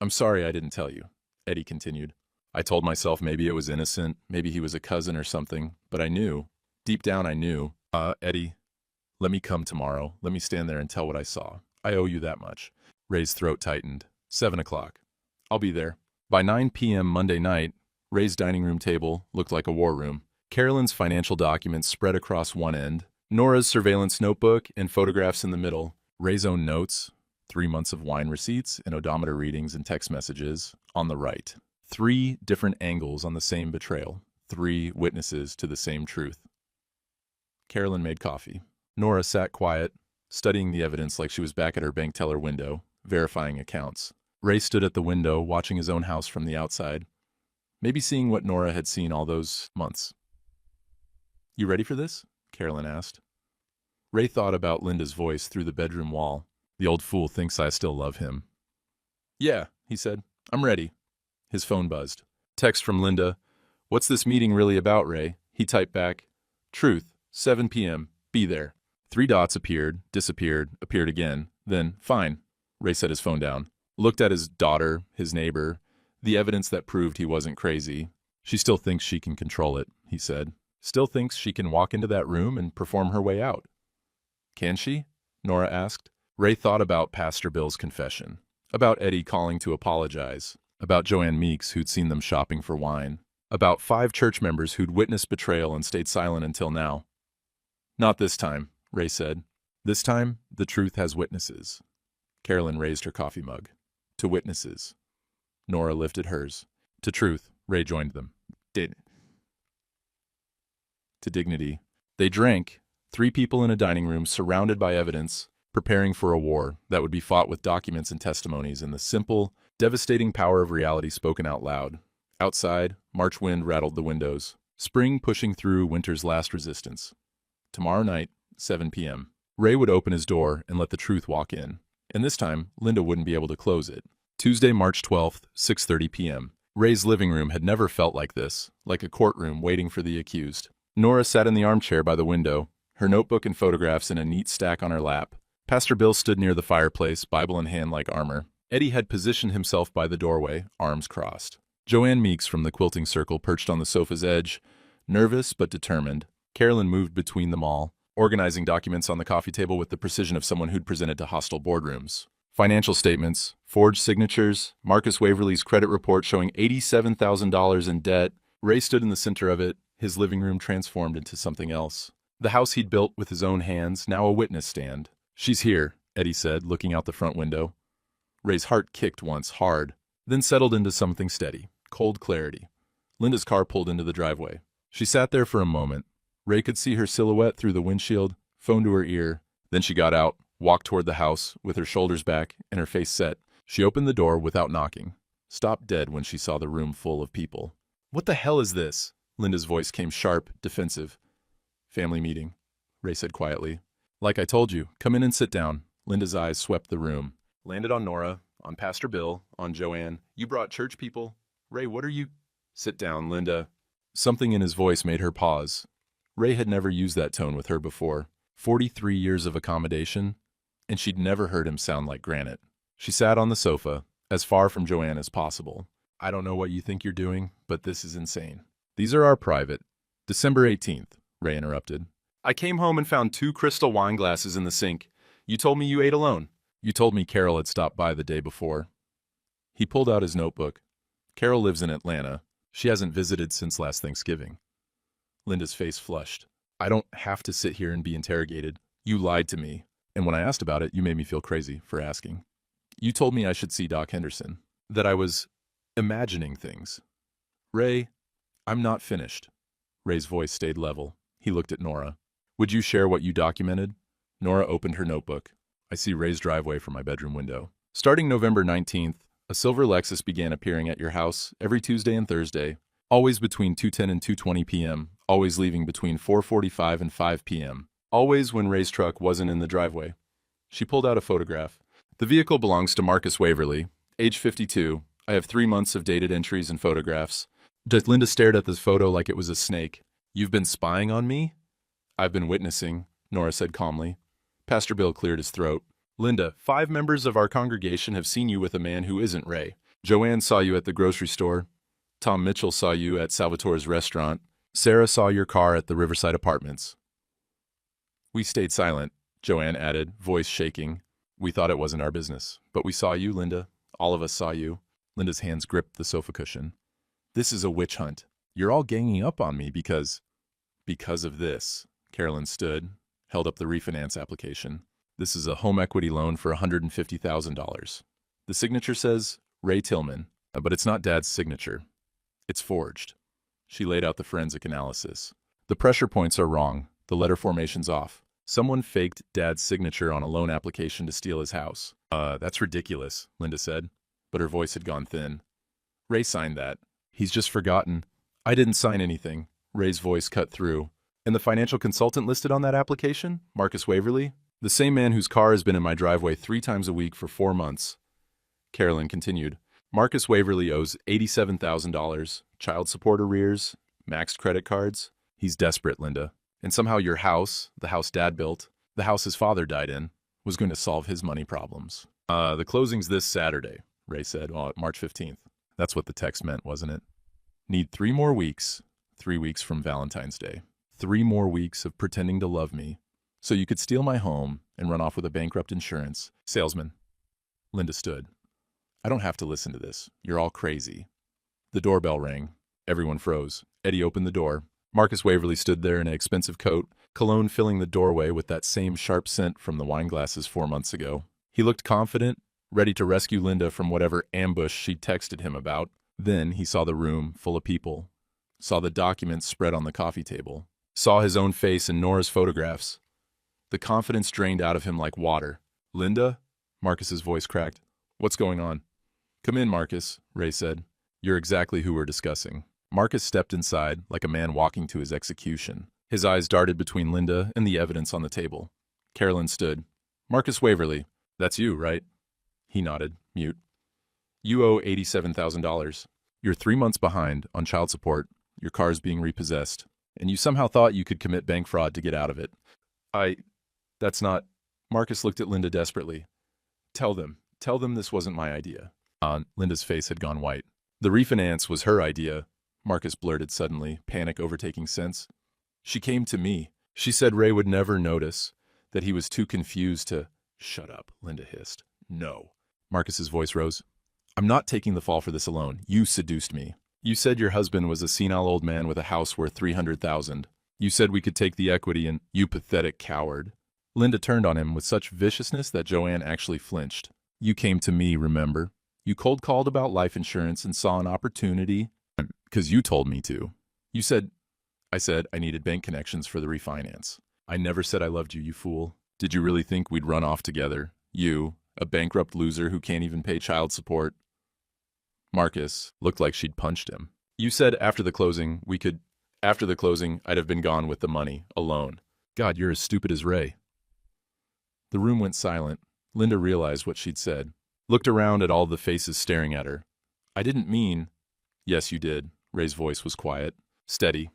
I'm sorry I didn't tell you, Eddie continued. I told myself maybe it was innocent, maybe he was a cousin or something, but I knew. Deep down I knew. Eddie, let me come tomorrow. Let me stand there and tell what I saw. I owe you that much. Ray's throat tightened. 7 o'clock. I'll be there. By 9 p.m. Monday night, Ray's dining room table looked like a war room. Carolyn's financial documents spread across one end, Nora's surveillance notebook and photographs in the middle, Ray's own notes, 3 months of wine receipts and odometer readings and text messages on the right. 3 different angles on the same betrayal. 3 witnesses to the same truth. Carolyn made coffee. Nora sat quiet, studying the evidence like she was back at her bank teller window, verifying accounts. Ray stood at the window, watching his own house from the outside, maybe seeing what Nora had seen all those months. You ready for this? Carolyn asked. Ray thought about Linda's voice through the bedroom wall. The old fool thinks I still love him. Yeah, he said. I'm ready. His phone buzzed. Text from Linda. What's this meeting really about, Ray? He typed back. Truth, 7 p.m. Be there. 3 dots appeared, disappeared, appeared again. Then, fine. Ray set his phone down. Looked at his daughter, his neighbor, the evidence that proved he wasn't crazy. She still thinks she can control it, he said. Still thinks she can walk into that room and perform her way out. Can she? Nora asked. Ray thought about Pastor Bill's confession, about Eddie calling to apologize, about Joanne Meeks who'd seen them shopping for wine, about 5 church members who'd witnessed betrayal and stayed silent until now. Not this time, Ray said. This time, the truth has witnesses. Carolyn raised her coffee mug. To witnesses. Nora lifted hers. To truth. Ray joined them. To dignity. They drank, 3 people in a dining room surrounded by evidence, preparing for a war that would be fought with documents and testimonies and the simple, devastating power of reality spoken out loud. Outside, March wind rattled the windows, spring pushing through winter's last resistance. Tomorrow night, 7 p.m. Ray would open his door and let the truth walk in. And this time, Linda wouldn't be able to close it. Tuesday, March 12th, 6:30 p.m. Ray's living room had never felt like this, like a courtroom waiting for the accused. Nora sat in the armchair by the window, her notebook and photographs in a neat stack on her lap. Pastor Bill stood near the fireplace, Bible in hand like armor. Eddie had positioned himself by the doorway, arms crossed. Joanne Meeks from the quilting circle perched on the sofa's edge, nervous but determined. Carolyn moved between them all, organizing documents on the coffee table with the precision of someone who'd presented to hostile boardrooms. Financial statements, forged signatures, Marcus Waverly's credit report showing $87,000 in debt. Ray stood in the center of it, his living room transformed into something else. The house he'd built with his own hands, now a witness stand. She's here, Eddie said, looking out the front window. Ray's heart kicked once, hard, then settled into something steady, cold clarity. Linda's car pulled into the driveway. She sat there for a moment. Ray could see her silhouette through the windshield, phone to her ear. Then she got out, walked toward the house, with her shoulders back and her face set. She opened the door without knocking, stopped dead when she saw the room full of people. "What the hell is this?" Linda's voice came sharp, defensive. "Family meeting," Ray said quietly. "Like I told you, come in and sit down." Linda's eyes swept the room, landed on Nora, on Pastor Bill, on Joanne. "You brought church people? Ray, what are you—" "Sit down, Linda." Something in his voice made her pause. Ray had never used that tone with her before. 43 years of accommodation, and she'd never heard him sound like granite. She sat on the sofa, as far from Joanne as possible. "I don't know what you think you're doing, but this is insane." "These are our private." "December 18th, Ray interrupted. "I came home and found 2 crystal wine glasses in the sink. You told me you ate alone. You told me Carol had stopped by the day before." He pulled out his notebook. "Carol lives in Atlanta. She hasn't visited since last Thanksgiving." Linda's face flushed. "I don't have to sit here and be interrogated. You lied to me. And when I asked about it, you made me feel crazy for asking. You told me I should see Doc Henderson. That I was imagining things." "Ray, I'm not finished." Ray's voice stayed level. He looked at Nora. "Would you share what you documented?" Nora opened her notebook. "I see Ray's driveway from my bedroom window. Starting November 19th, a silver Lexus began appearing at your house every Tuesday and Thursday, always between 2:10 and 2:20 p.m., always leaving between 4:45 and 5 p.m., always when Ray's truck wasn't in the driveway." She pulled out a photograph. "The vehicle belongs to Marcus Waverly, age 52. I have 3 months of dated entries and photographs." Linda stared at this photo like it was a snake. "You've been spying on me?" "I've been witnessing," Nora said calmly. Pastor Bill cleared his throat. "Linda, 5 members of our congregation have seen you with a man who isn't Ray. Joanne saw you at the grocery store. Tom Mitchell saw you at Salvatore's restaurant. Sarah saw your car at the Riverside Apartments." "We stayed silent," Joanne added, voice shaking. "We thought it wasn't our business. But we saw you, Linda. All of us saw you." Linda's hands gripped the sofa cushion. "This is a witch hunt. You're all ganging up on me because of this." Carolyn stood, held up the refinance application. "This is a home equity loan for $150,000. The signature says Ray Tillman, but it's not Dad's signature. It's forged." She laid out the forensic analysis. "The pressure points are wrong. The letter formation's off. Someone faked Dad's signature on a loan application to steal his house." That's ridiculous," Linda said, but her voice had gone thin. "Ray signed that. He's just forgotten." "I didn't sign anything." Ray's voice cut through. "And the financial consultant listed on that application? Marcus Waverly? The same man whose car has been in my driveway 3 times a week for 4 months." Carolyn continued. "Marcus Waverly owes $87,000, child support arrears, maxed credit cards. He's desperate, Linda. And somehow your house, the house Dad built, the house his father died in, was going to solve his money problems." The closing's this Saturday," Ray said, March 15th. That's what the text meant, wasn't it? "Need 3 more weeks, 3 weeks from Valentine's Day. 3 more weeks of pretending to love me, so you could steal my home and run off with a bankrupt insurance salesman." Linda stood. "I don't have to listen to this. You're all crazy." The doorbell rang. Everyone froze. Eddie opened the door. Marcus Waverly stood there in an expensive coat, cologne filling the doorway with that same sharp scent from the wine glasses 4 months ago. He looked confident, ready to rescue Linda from whatever ambush she'd texted him about. Then he saw the room full of people, saw the documents spread on the coffee table, saw his own face and Nora's photographs. The confidence drained out of him like water. "Linda?" Marcus's voice cracked. "What's going on?" "Come in, Marcus," Ray said. "You're exactly who we're discussing." Marcus stepped inside like a man walking to his execution. His eyes darted between Linda and the evidence on the table. Carolyn stood. "Marcus Waverly, that's you, right?" He nodded, mute. "You owe $87,000. You're 3 months behind on child support, your car's being repossessed, and you somehow thought you could commit bank fraud to get out of it." That's not... Marcus looked at Linda desperately. Tell them this wasn't my idea." Linda's face had gone white. "The refinance was her idea," Marcus blurted suddenly, panic overtaking sense. "She came to me. She said Ray would never notice, that he was too confused to..." "Shut up," Linda hissed. "No." Marcus's voice rose. "I'm not taking the fall for this alone. You seduced me. You said your husband was a senile old man with a house worth $300,000. You said we could take the equity and... You pathetic coward." Linda turned on him with such viciousness that Joanne actually flinched. "You came to me, remember? You cold-called about life insurance and saw an opportunity, 'cause you told me to. You said..." "I said I needed bank connections for the refinance. I never said I loved you, you fool. Did you really think we'd run off together? You, a bankrupt loser who can't even pay child support?" Marcus looked like she'd punched him. "You said after the closing, I'd have been gone with the money, alone. God, you're as stupid as Ray." The room went silent. Linda realized what she'd said, looked around at all the faces staring at her. "I didn't mean..." "Yes, you did." Ray's voice was quiet, steady.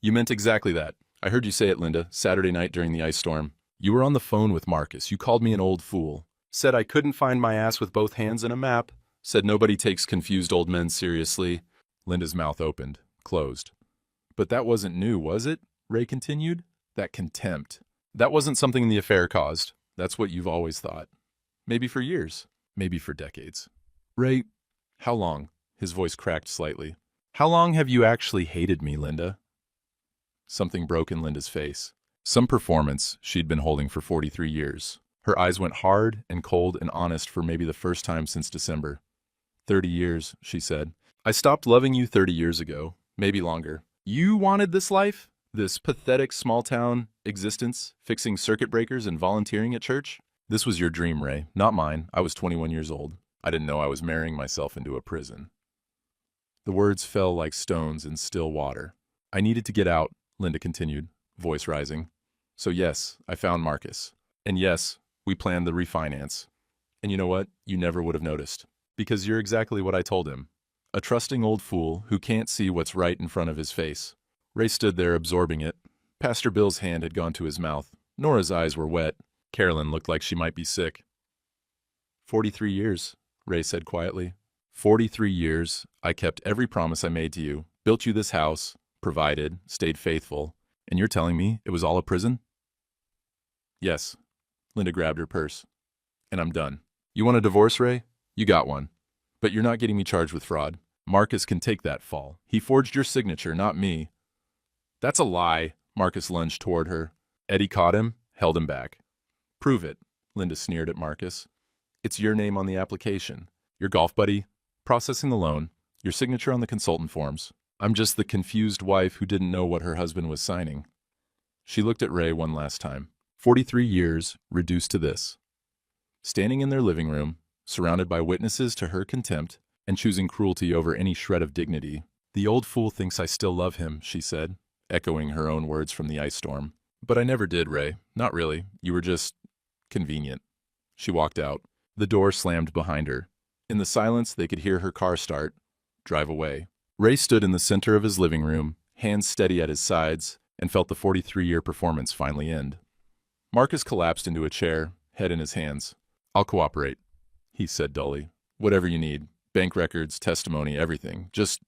"You meant exactly that. I heard you say it, Linda, Saturday night during the ice storm. You were on the phone with Marcus. You called me an old fool. Said I couldn't find my ass with both hands in a map. Said nobody takes confused old men seriously." Linda's mouth opened, closed. "But that wasn't new, was it?" Ray continued. "That contempt. That wasn't something the affair caused. That's what you've always thought. Maybe for years. Maybe for decades. Ray, how long?" His voice cracked slightly. "How long have you actually hated me, Linda?" Something broke in Linda's face. Some performance she'd been holding for 43 years. Her eyes went hard and cold and honest for maybe the first time since December. 30 years, she said. "I stopped loving you 30 years ago. Maybe longer. You wanted this life? This pathetic small-town existence, fixing circuit breakers and volunteering at church? This was your dream, Ray, not mine. I was 21 years old. I didn't know I was marrying myself into a prison." The words fell like stones in still water. "I needed to get out," Linda continued, voice rising. "So yes, I found Marcus. And yes, we planned the refinance. And you know what? You never would have noticed. Because you're exactly what I told him. A trusting old fool who can't see what's right in front of his face." Ray stood there absorbing it. Pastor Bill's hand had gone to his mouth. Nora's eyes were wet. Carolyn looked like she might be sick. 43 years, Ray said quietly. 43 years, I kept every promise I made to you, built you this house, provided, stayed faithful, and you're telling me it was all a prison? Yes. Linda grabbed her purse. "And I'm done. You want a divorce, Ray? You got one. But you're not getting me charged with fraud. Marcus can take that fall. He forged your signature, not me." "That's a lie." Marcus lunged toward her. Eddie caught him, held him back. "Prove it," Linda sneered at Marcus. "It's your name on the application. Your golf buddy, processing the loan, your signature on the consultant forms. I'm just the confused wife who didn't know what her husband was signing." She looked at Ray one last time. 43 years reduced to this. Standing in their living room, surrounded by witnesses to her contempt, and choosing cruelty over any shred of dignity. "The old fool thinks I still love him," she said, echoing her own words from the ice storm. "But I never did, Ray. Not really. You were just... convenient." She walked out. The door slammed behind her. In the silence, they could hear her car start, drive away. Ray stood in the center of his living room, hands steady at his sides, and felt the 43-year performance finally end. Marcus collapsed into a chair, head in his hands. "I'll cooperate," he said dully. "Whatever you need. Bank records, testimony, everything. Just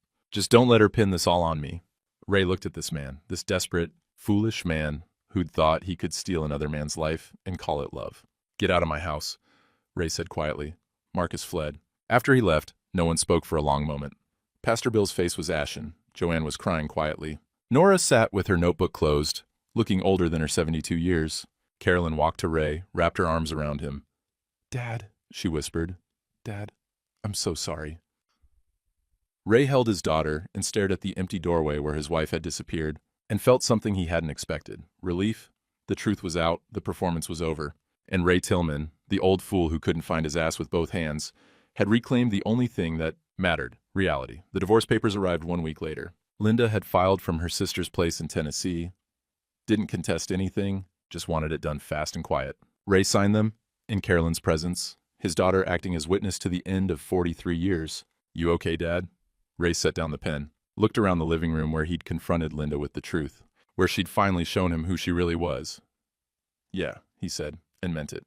don't let her pin this all on me." Ray looked at this man, this desperate, foolish man who'd thought he could steal another man's life and call it love. "Get out of my house," Ray said quietly. Marcus fled. After he left, no one spoke for a long moment. Pastor Bill's face was ashen. Joanne was crying quietly. Nora sat with her notebook closed, looking older than her 72 years. Carolyn walked to Ray, wrapped her arms around him. Dad, she whispered. Dad, I'm so sorry. Ray held his daughter and stared at the empty doorway where his wife had disappeared, and felt something he hadn't expected. Relief. The truth was out, the performance was over, and Ray Tillman, the old fool who couldn't find his ass with both hands, had reclaimed the only thing that mattered, reality. The divorce papers arrived 1 week later. Linda had filed from her sister's place in Tennessee, didn't contest anything, just wanted it done fast and quiet. Ray signed them, in Carolyn's presence, his daughter acting as witness to the end of 43 years. You okay, Dad? Ray set down the pen, looked around the living room where he'd confronted Linda with the truth, where she'd finally shown him who she really was. Yeah, he said, and meant it.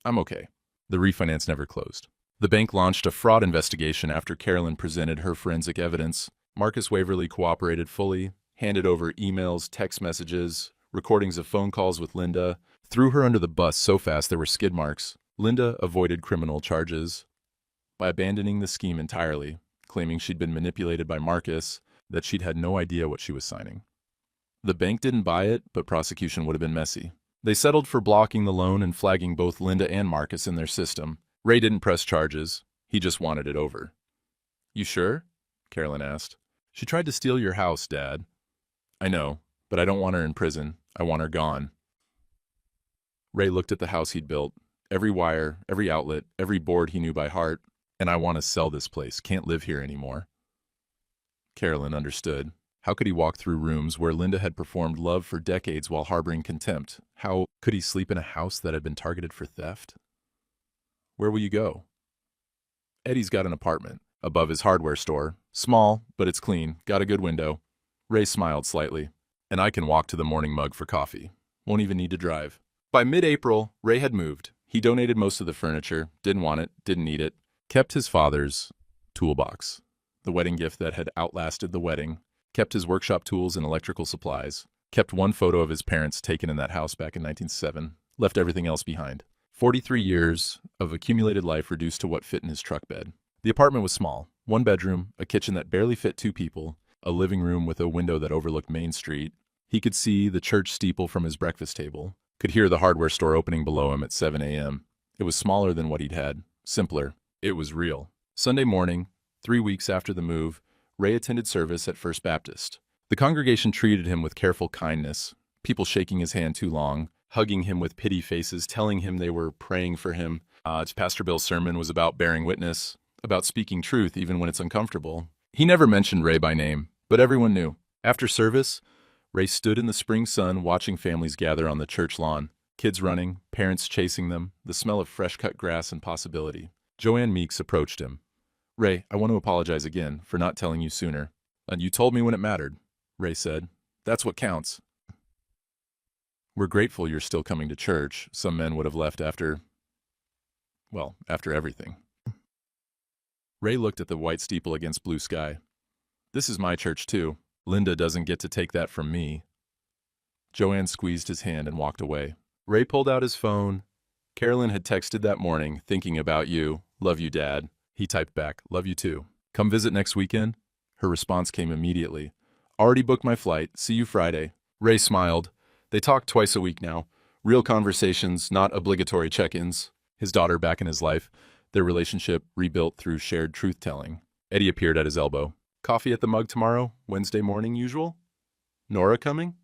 I'm okay. The refinance never closed. The bank launched a fraud investigation after Carolyn presented her forensic evidence. Marcus Waverly cooperated fully, handed over emails, text messages, recordings of phone calls with Linda, threw her under the bus so fast there were skid marks. Linda avoided criminal charges by abandoning the scheme entirely, claiming she'd been manipulated by Marcus, that she'd had no idea what she was signing. The bank didn't buy it, but prosecution would have been messy. They settled for blocking the loan and flagging both Linda and Marcus in their system. Ray didn't press charges. He just wanted it over. You sure? Carolyn asked. She tried to steal your house, Dad. I know, but I don't want her in prison. I want her gone. Ray looked at the house he'd built. Every wire, every outlet, every board he knew by heart. And I want to sell this place. Can't live here anymore. Carolyn understood. How could he walk through rooms where Linda had performed love for decades while harboring contempt? How could he sleep in a house that had been targeted for theft? Where will you go? Eddie's got an apartment above his hardware store. Small, but it's clean. Got a good window. Ray smiled slightly. And I can walk to the morning mug for coffee. Won't even need to drive. By mid-April, Ray had moved. He donated most of the furniture. Didn't want it. Didn't need it. Kept his father's toolbox, the wedding gift that had outlasted the wedding. Kept his workshop tools and electrical supplies. Kept one photo of his parents taken in that house back in 1907. Left everything else behind. 43 years of accumulated life reduced to what fit in his truck bed. The apartment was small. 1 bedroom, a kitchen that barely fit 2 people, a living room with a window that overlooked Main Street. He could see the church steeple from his breakfast table. Could hear the hardware store opening below him at 7 a.m. It was smaller than what he'd had. Simpler. It was real. Sunday morning, 3 weeks after the move, Ray attended service at First Baptist. The congregation treated him with careful kindness, people shaking his hand too long, hugging him with pity faces, telling him they were praying for him. Pastor Bill's sermon was about bearing witness, about speaking truth even when it's uncomfortable. He never mentioned Ray by name, but everyone knew. After service, Ray stood in the spring sun watching families gather on the church lawn. Kids running, parents chasing them, the smell of fresh-cut grass and possibility. Joanne Meeks approached him. Ray, I want to apologize again for not telling you sooner. And you told me when it mattered, Ray said. That's what counts. We're grateful you're still coming to church. Some men would have left after everything. Ray looked at the white steeple against blue sky. This is my church too. Linda doesn't get to take that from me. Joanne squeezed his hand and walked away. Ray pulled out his phone. Carolyn had texted that morning, thinking about you. Love you, Dad. He typed back, love you too. Come visit next weekend? Her response came immediately. Already booked my flight. See you Friday. Ray smiled. They talked twice a week now. Real conversations, not obligatory check-ins. His daughter back in his life. Their relationship rebuilt through shared truth-telling. Eddie appeared at his elbow. Coffee at the mug tomorrow? Wednesday morning usual? Nora coming?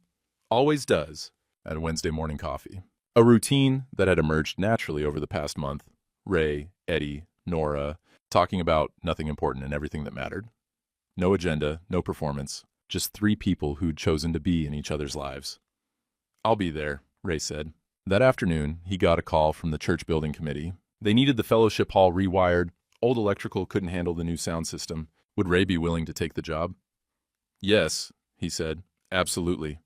Always does. At Wednesday morning coffee. A routine that had emerged naturally over the past month. Ray, Eddie, Nora, talking about nothing important and everything that mattered. No agenda, no performance, just 3 people who'd chosen to be in each other's lives. I'll be there, Ray said. That afternoon, he got a call from the church building committee. They needed the fellowship hall rewired. Old electrical couldn't handle the new sound system. Would Ray be willing to take the job? Yes, he said. Absolutely.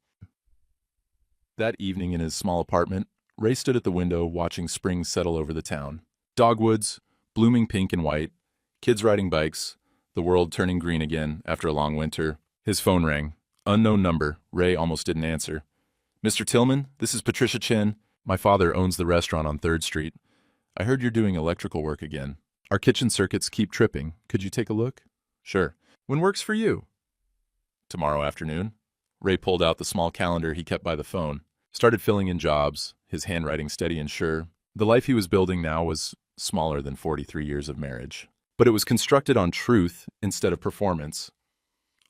That evening in his small apartment, Ray stood at the window watching spring settle over the town. Dogwoods, blooming pink and white, kids riding bikes, the world turning green again after a long winter. His phone rang. Unknown number. Ray almost didn't answer. Mr. Tillman, this is Patricia Chen. My father owns the restaurant on 3rd Street. I heard you're doing electrical work again. Our kitchen circuits keep tripping. Could you take a look? Sure. When works for you? Tomorrow afternoon. Ray pulled out the small calendar he kept by the phone, started filling in jobs, his handwriting steady and sure. The life he was building now was smaller than 43 years of marriage. But it was constructed on truth instead of performance,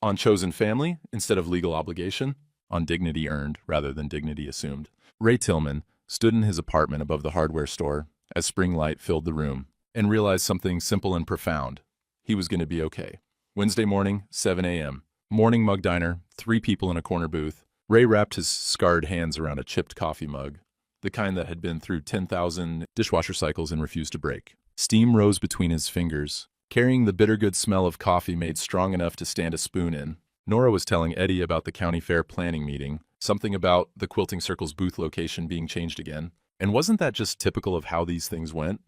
on chosen family instead of legal obligation, on dignity earned rather than dignity assumed. Ray Tillman stood in his apartment above the hardware store as spring light filled the room and realized something simple and profound. He was going to be okay. Wednesday morning, 7 a.m. Morning mug diner, 3 people in a corner booth. Ray wrapped his scarred hands around a chipped coffee mug, the kind that had been through 10,000 dishwasher cycles and refused to break. Steam rose between his fingers, carrying the bitter good smell of coffee made strong enough to stand a spoon in. Nora was telling Eddie about the county fair planning meeting, something about the Quilting Circle's booth location being changed again. And wasn't that just typical of how these things went?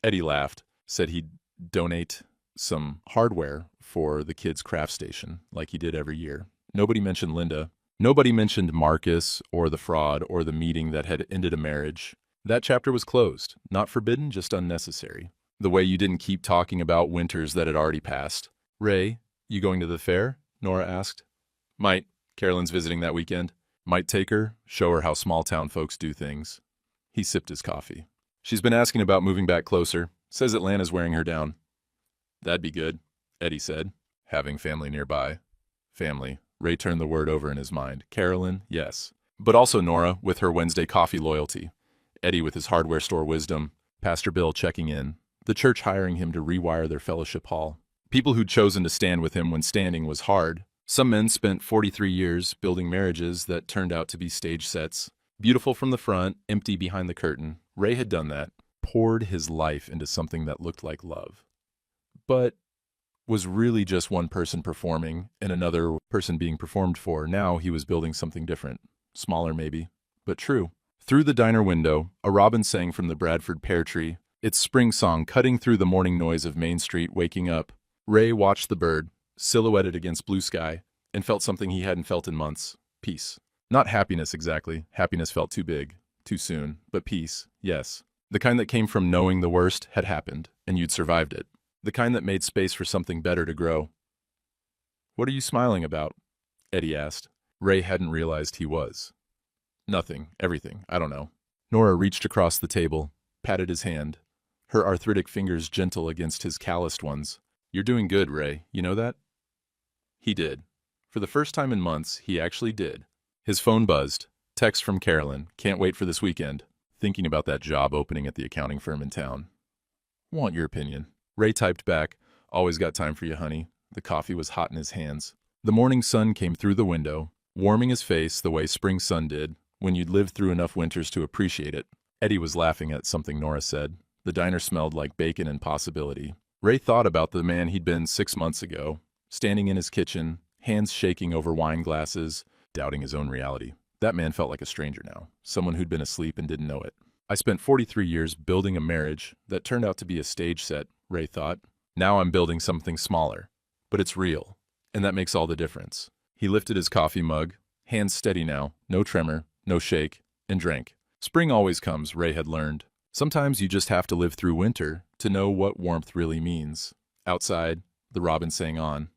Eddie laughed, said he'd donate some hardware for the kids' craft station, like he did every year. Nobody mentioned Linda. Nobody mentioned Marcus or the fraud or the meeting that had ended a marriage. That chapter was closed. Not forbidden, just unnecessary. The way you didn't keep talking about winters that had already passed. Ray, you going to the fair? Nora asked. Might. Carolyn's visiting that weekend. Might take her, show her how small-town folks do things. He sipped his coffee. She's been asking about moving back closer. Says Atlanta's wearing her down. That'd be good, Eddie said. Having family nearby. Family. Ray turned the word over in his mind. Carolyn, yes. But also Nora, with her Wednesday coffee loyalty. Eddie with his hardware store wisdom. Pastor Bill checking in. The church hiring him to rewire their fellowship hall. People who'd chosen to stand with him when standing was hard. Some men spent 43 years building marriages that turned out to be stage sets. Beautiful from the front, empty behind the curtain. Ray had done that. Poured his life into something that looked like love. But was really just one person performing and another person being performed for. Now he was building something different. Smaller maybe, but true. Through the diner window, a robin sang from the Bradford pear tree, its spring song cutting through the morning noise of Main Street waking up. Ray watched the bird, silhouetted against blue sky, and felt something he hadn't felt in months. Peace. Not happiness exactly. Happiness felt too big, too soon. But peace, yes. The kind that came from knowing the worst had happened, and you'd survived it. The kind that made space for something better to grow. What are you smiling about? Eddie asked. Ray hadn't realized he was. Nothing. Everything. I don't know. Nora reached across the table, patted his hand, her arthritic fingers gentle against his calloused ones. You're doing good, Ray. You know that? He did. For the first time in months, he actually did. His phone buzzed. Text from Carolyn. Can't wait for this weekend. Thinking about that job opening at the accounting firm in town. Want your opinion. Ray typed back. Always got time for you, honey. The coffee was hot in his hands. The morning sun came through the window, warming his face the way spring sun did, when you'd lived through enough winters to appreciate it. Eddie was laughing at something Nora said. The diner smelled like bacon and possibility. Ray thought about the man he'd been 6 months ago, standing in his kitchen, hands shaking over wine glasses, doubting his own reality. That man felt like a stranger now, someone who'd been asleep and didn't know it. I spent 43 years building a marriage that turned out to be a stage set, Ray thought. Now I'm building something smaller. But it's real, and that makes all the difference. He lifted his coffee mug, hands steady now, no tremor, no shake, and drank. Spring always comes, Ray had learned. Sometimes you just have to live through winter to know what warmth really means. Outside, the robin sang on.